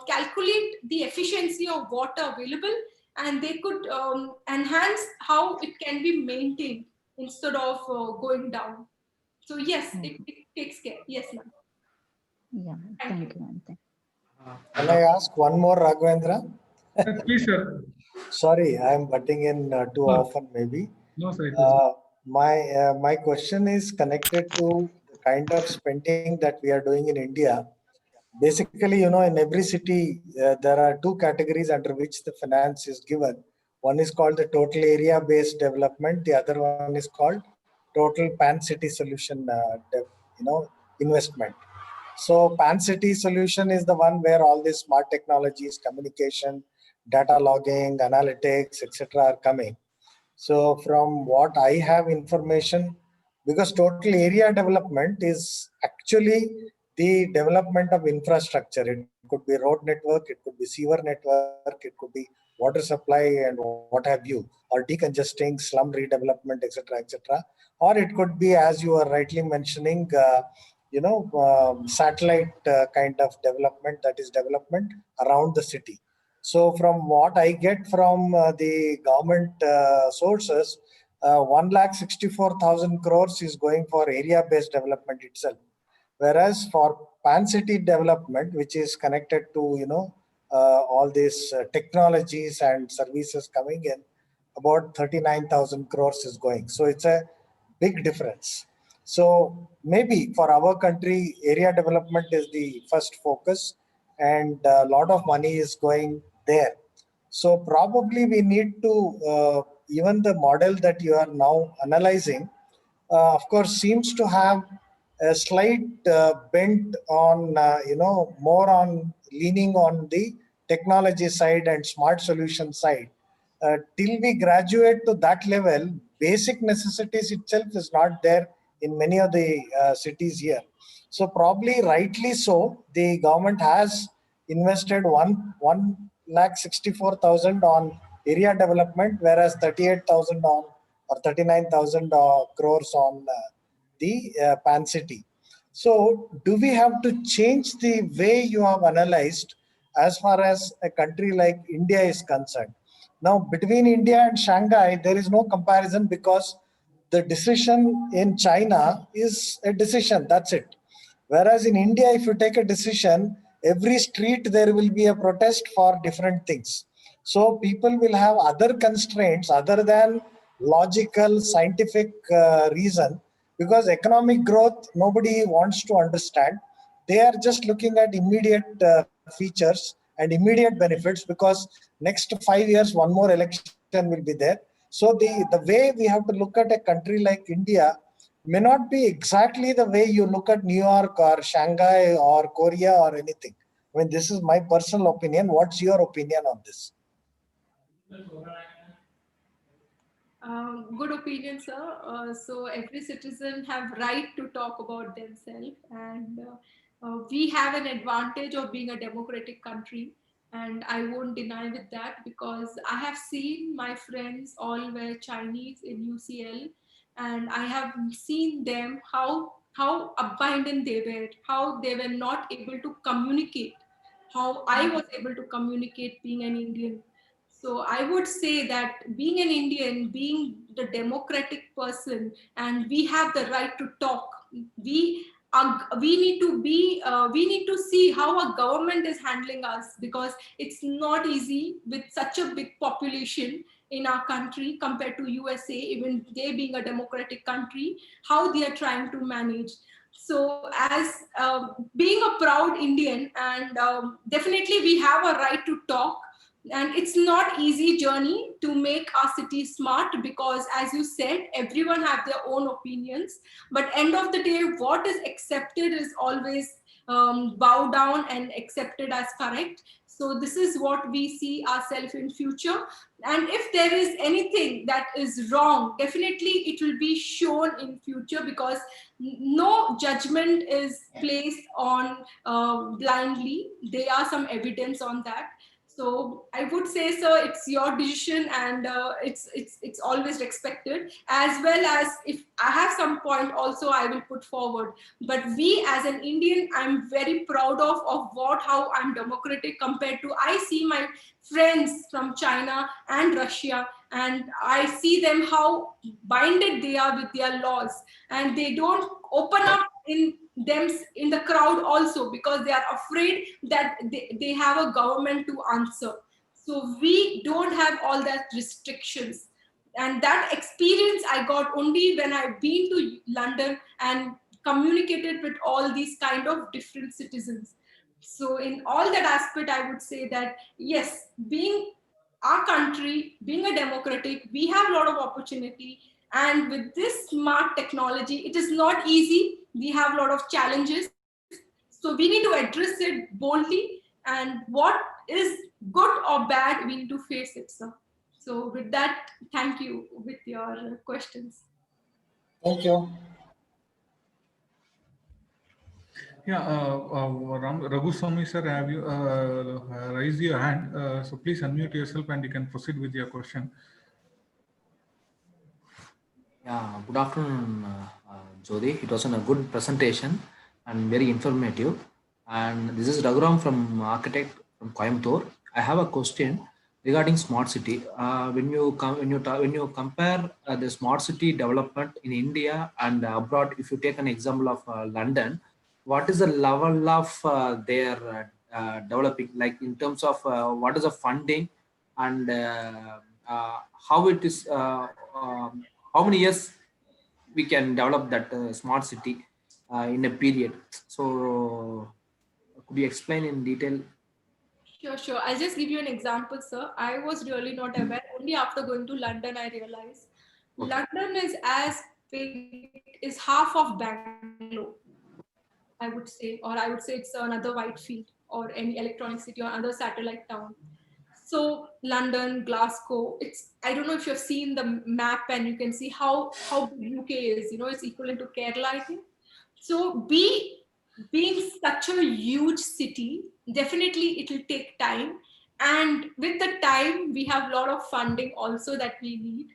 calculate the efficiency of water available, and they could enhance how it can be maintained instead of going down. So yes, it takes care. Yes, ma'am. Yeah, thank you, ma'am. Can I ask one more, Raghavendra? Please, sir. Sorry, I am butting in too often, maybe. No, sir. My question is connected to the kind of spending that we are doing in India. Basically, in every city, there are two categories under which the finance is given. One is called the total area-based development. The other one is called total pan-city solution, investment. So pan-city solution is the one where all these smart technologies, communication, data logging, analytics, etc. are coming. So from what I have information, because total area development is actually the development of infrastructure. It could be road network, it could be sewer network, it could be water supply and what have you, or decongesting, slum redevelopment, etc., etc. Or it could be, as you are rightly mentioning, satellite kind of development, that is development around the city. So from what I get from the government sources, 1,64,000 crores is going for area-based development itself. Whereas for pan-city development, which is connected to, all these technologies and services coming in, about 39,000 crores is going. So it's a big difference. So maybe for our country, area development is the first focus, and a lot of money is going there. So probably we need to, even the model that you are now analyzing, of course, seems to have a slight bent on, more on leaning on the technology side and smart solution side. Till we graduate to that level, basic necessities itself is not there in many of the cities here. So probably rightly so, the government has invested 1,64,000 on area development, whereas 38,000 on or 39,000 crores on the PAN city. So do we have to change the way you have analyzed as far as a country like India is concerned? Now, between India and Shanghai, there is no comparison because the decision in China is a decision, that's it. Whereas in India, if you take a decision, every street there will be a protest for different things. So people will have other constraints other than logical, scientific reason, because economic growth, nobody wants to understand. They are just looking at immediate features and immediate benefits, because next 5 years, one more election will be there. So the way we have to look at a country like India may not be exactly the way you look at New York or Shanghai or Korea or anything. I mean, this is my personal opinion. What's your opinion on this? Good opinion, sir. So every citizen have right to talk about themselves, and we have an advantage of being a democratic country, and I won't deny with that, because I have seen my friends all were Chinese in UCL, and I have seen them how abandoned they were, how they were not able to communicate, how I was able to communicate being an Indian. So I would say that being an Indian, being the democratic person, and we have the right to talk. We need to be we need to see how our government is handling us, because it's not easy with such a big population in our country compared to USA, even they being a democratic country, how they are trying to manage. So as being a proud Indian, and definitely we have a right to talk, and it's not easy journey to make our city smart, because as you said, everyone have their own opinions, but end of the day what is accepted is always bow down and accepted as correct. So this is what we see ourselves in future, and if there is anything that is wrong, definitely it will be shown in future, because no judgment is placed on blindly. There are some evidence on that. So I would say, sir, it's your decision, and it's always respected. As well as if I have some point also, I will put forward. But we as an Indian, I'm very proud of how I'm democratic compared to, I see my friends from China and Russia, and I see them how binded they are with their laws, and they don't open up in the crowd also, because they are afraid that they have a government to answer. So we don't have all that restrictions, and that experience I got only when I've been to London and communicated with all these kind of different citizens. So in all that aspect, I would say that yes, being our country, being a democratic, we have a lot of opportunity. And with this smart technology, it is not easy. We have a lot of challenges. So we need to address it boldly. And what is good or bad, we need to face it, sir. So with that, thank you with your questions. Thank you. Yeah, Raghu Swami sir, have you raised your hand? So please unmute yourself and you can proceed with your question. Yeah, good afternoon, Jyoti. It was a good presentation and very informative. And this is Raghuram from Architect from Coimbatore. I have a question regarding smart city. When you compare the smart city development in India and abroad, if you take an example of London, what is the level of their developing, like in terms of what is the funding and how it is, how many years we can develop that smart city in a period? So could you explain in detail? Sure, Sure, sure. I'll just give you an example, sir. I was really not aware. Only after going to London, I realized London is as big, is half of Bangalore, I would say, or I would say it's another Whitefield or any electronic city or other satellite town. So London, Glasgow, it's, I don't know if you've seen the map and you can see how big UK is, you know, it's equivalent to Kerala, I think. So being such a huge city, definitely it will take time. And with the time, we have a lot of funding also that we need.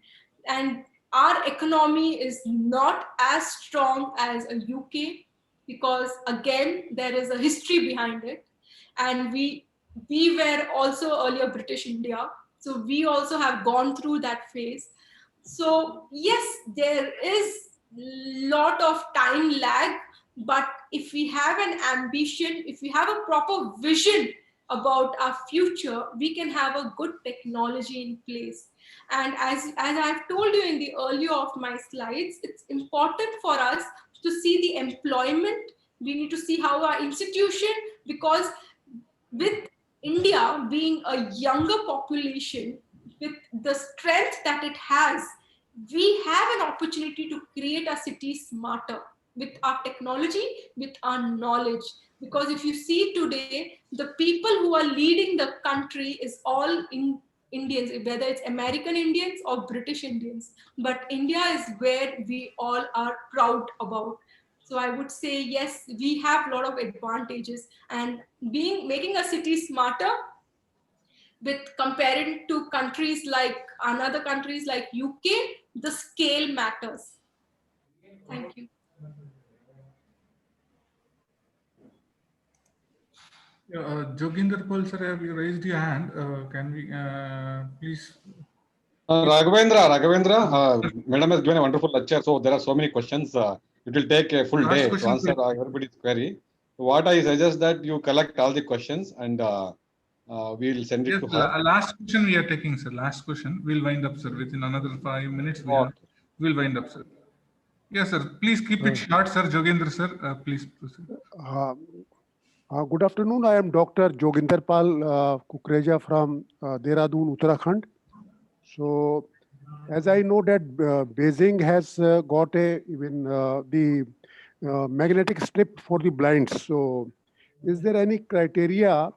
And our economy is not as strong as a UK because again, there is a history behind it. And we were also earlier British India. So we also have gone through that phase. So yes, there is lot of time lag, but if we have an ambition, if we have a proper vision about our future, we can have a good technology in place. And as I've told you in the earlier of my slides, it's important for us to see the employment. We need to see how our institution, because with India being a younger population, with the strength that it has, we have an opportunity to create a city smarter with our technology, with our knowledge. Because if you see today, the people who are leading the country is all in Indians, whether it's American Indians or British Indians. But India is where we all are proud about. So I would say, yes, we have a lot of advantages, and making a city smarter with comparing to countries like another countries like UK, the scale matters. Thank you. Joginder Pal sir, have you raised your hand? Can we please? Raghavendra, Madam has given a wonderful lecture. So there are so many questions. It will take a full day to answer everybody's query. What I suggest that you collect all the questions and we will send it to her. Last question we are taking, sir. Last question. We'll wind up, sir. Within another 5 minutes, we'll wind up, sir. Yes, sir. Please keep it short, sir. Jogendra, sir. Please proceed. Good afternoon. I am Dr. Joginder Pal Kukreja from Dehradun, Uttarakhand. So, as I know that Beijing has got the magnetic strip for the blinds. So, is there any criteria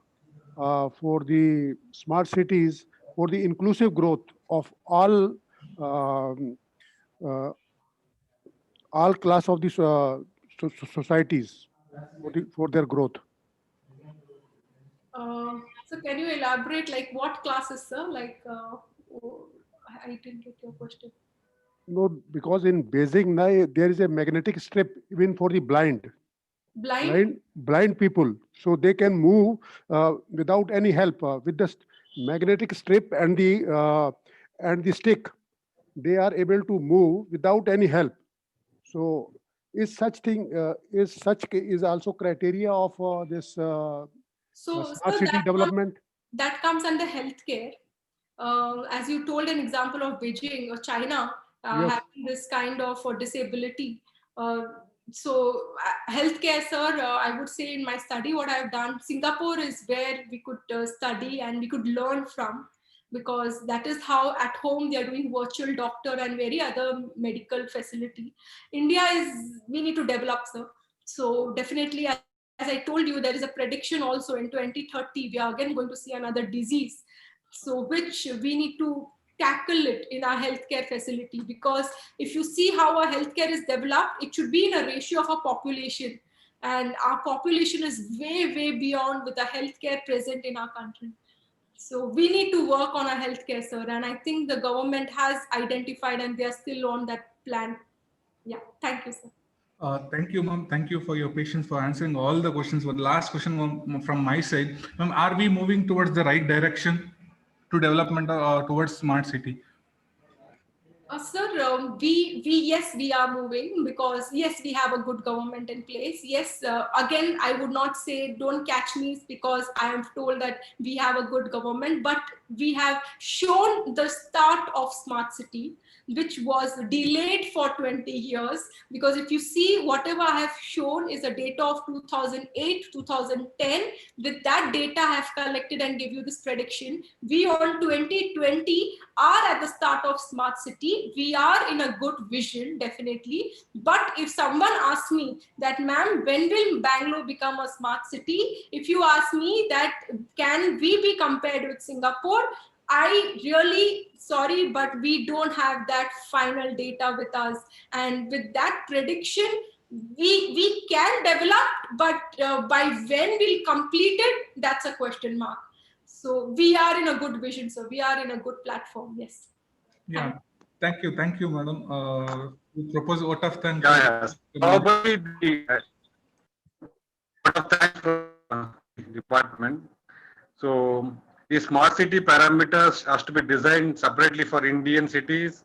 for the smart cities for the inclusive growth of all class of these societies for their growth? So can you elaborate, like what classes, sir? Like, I didn't get your question. No, because in Beijing, there is a magnetic strip even for the blind people, so they can move without any help with the magnetic strip and the stick. They are able to move without any help. So, is also criteria of this smart city development? That comes under healthcare. As you told an example of Beijing or China having this kind of disability. So healthcare, sir, I would say in my study, what I've done, Singapore is where we could study and we could learn from, because that is how at home they are doing virtual doctor and very other medical facility. India we need to develop, sir. So definitely, as I told you, there is a prediction also in 2030, we are again going to see another disease. So which we need to tackle it in our healthcare facility, because if you see how our healthcare is developed, it should be in a ratio of our population, and our population is way beyond with the healthcare present in our country. So we need to work on our healthcare, sir, and I think the government has identified and they are still on that plan. Yeah, thank you, sir. Thank you, ma'am. Thank you for your patience for answering all the questions. But the last question from my side, ma'am, are we moving towards the right direction to development or towards smart city? Sir, yes, we are moving because yes, we have a good government in place. Yes, again, I would not say don't catch me because I am told that we have a good government, but we have shown the start of smart city, which was delayed for 20 years. Because if you see, whatever I have shown is a data of 2008, 2010. With that data I have collected and give you this prediction. We on 2020 are at the start of smart city. We are in a good vision, definitely. But if someone asks me that, ma'am, when will Bangalore become a smart city? If you ask me that, can we be compared with Singapore? I really sorry, but we don't have that final data with us. And with that prediction, we can develop, but by when we'll complete it, that's a question mark. So we are in a good vision. So we are in a good platform. Yes. Yeah. Thank you, madam. We propose vote of thanks. Yes. Probably the vote of thanks for department. So the smart city parameters has to be designed separately for Indian cities,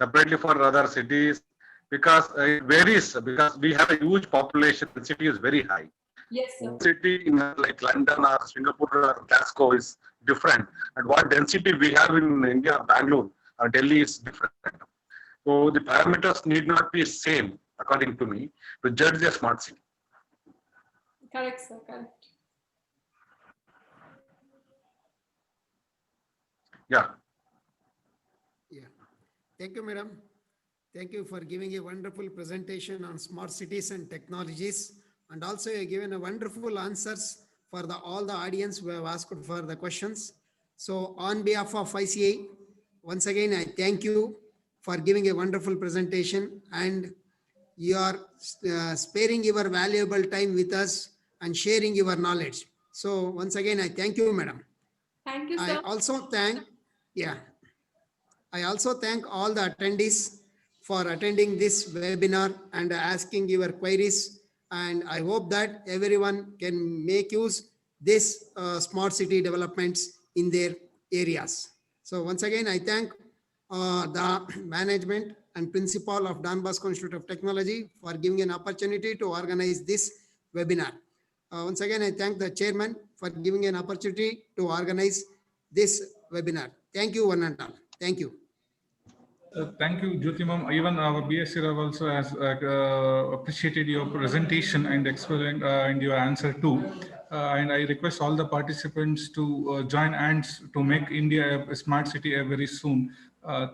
separately for other cities, because it varies, because we have a huge population. The city is very high. Yes, sir. City in like London or Singapore or Glasgow is different, and what density we have in India, Bangalore or Delhi is different. So the parameters need not be same, according to me, to judge a smart city. Correct, sir. Correct. Yeah. Yeah. Thank you, madam. Thank you for giving a wonderful presentation on smart cities and technologies. And also you have given a wonderful answers for all the audience who have asked for the questions. So on behalf of ICI, once again, I thank you for giving a wonderful presentation, and you are sparing your valuable time with us and sharing your knowledge. So once again, I thank you, madam. Thank you, sir. I also thank all the attendees for attending this webinar and asking your queries. And I hope that everyone can make use this smart city developments in their areas. So once again, I thank the management and principal of Don Bosco Institute of Technology for giving an opportunity to organize this webinar. Once again, I thank the chairman for giving an opportunity to organize this webinar. Thank you, one and all. Thank you. Thank you, Jyoti ma'am. Even our BSc Rav also has appreciated your presentation and explained and your answer too. And I request all the participants to join hands to make India a smart city very soon.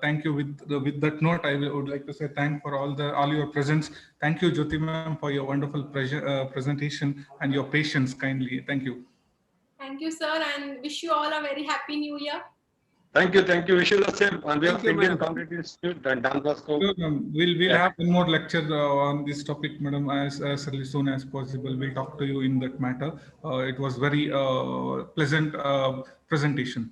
Thank you. With that note, I would like to say thank for all your presence. Thank you, Jyoti ma'am, for your wonderful presentation and your patience. Kindly, thank you. Thank you, sir, and wish you all a very happy New Year. Thank you. Wish you the same on behalf of you, Indian madam. Competitive Institute and Don Bosco. We'll have one more lecture on this topic, madam, as early soon as possible. We'll talk to you in that matter. It was very pleasant presentation.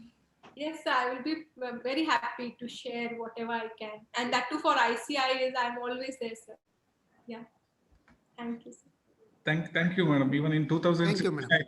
Yes, sir, I will be very happy to share whatever I can. And that too for ICI, I'm always there, sir. Yeah. Thank you, sir. Thank you, madam. Even in 2006, Thank you, madam.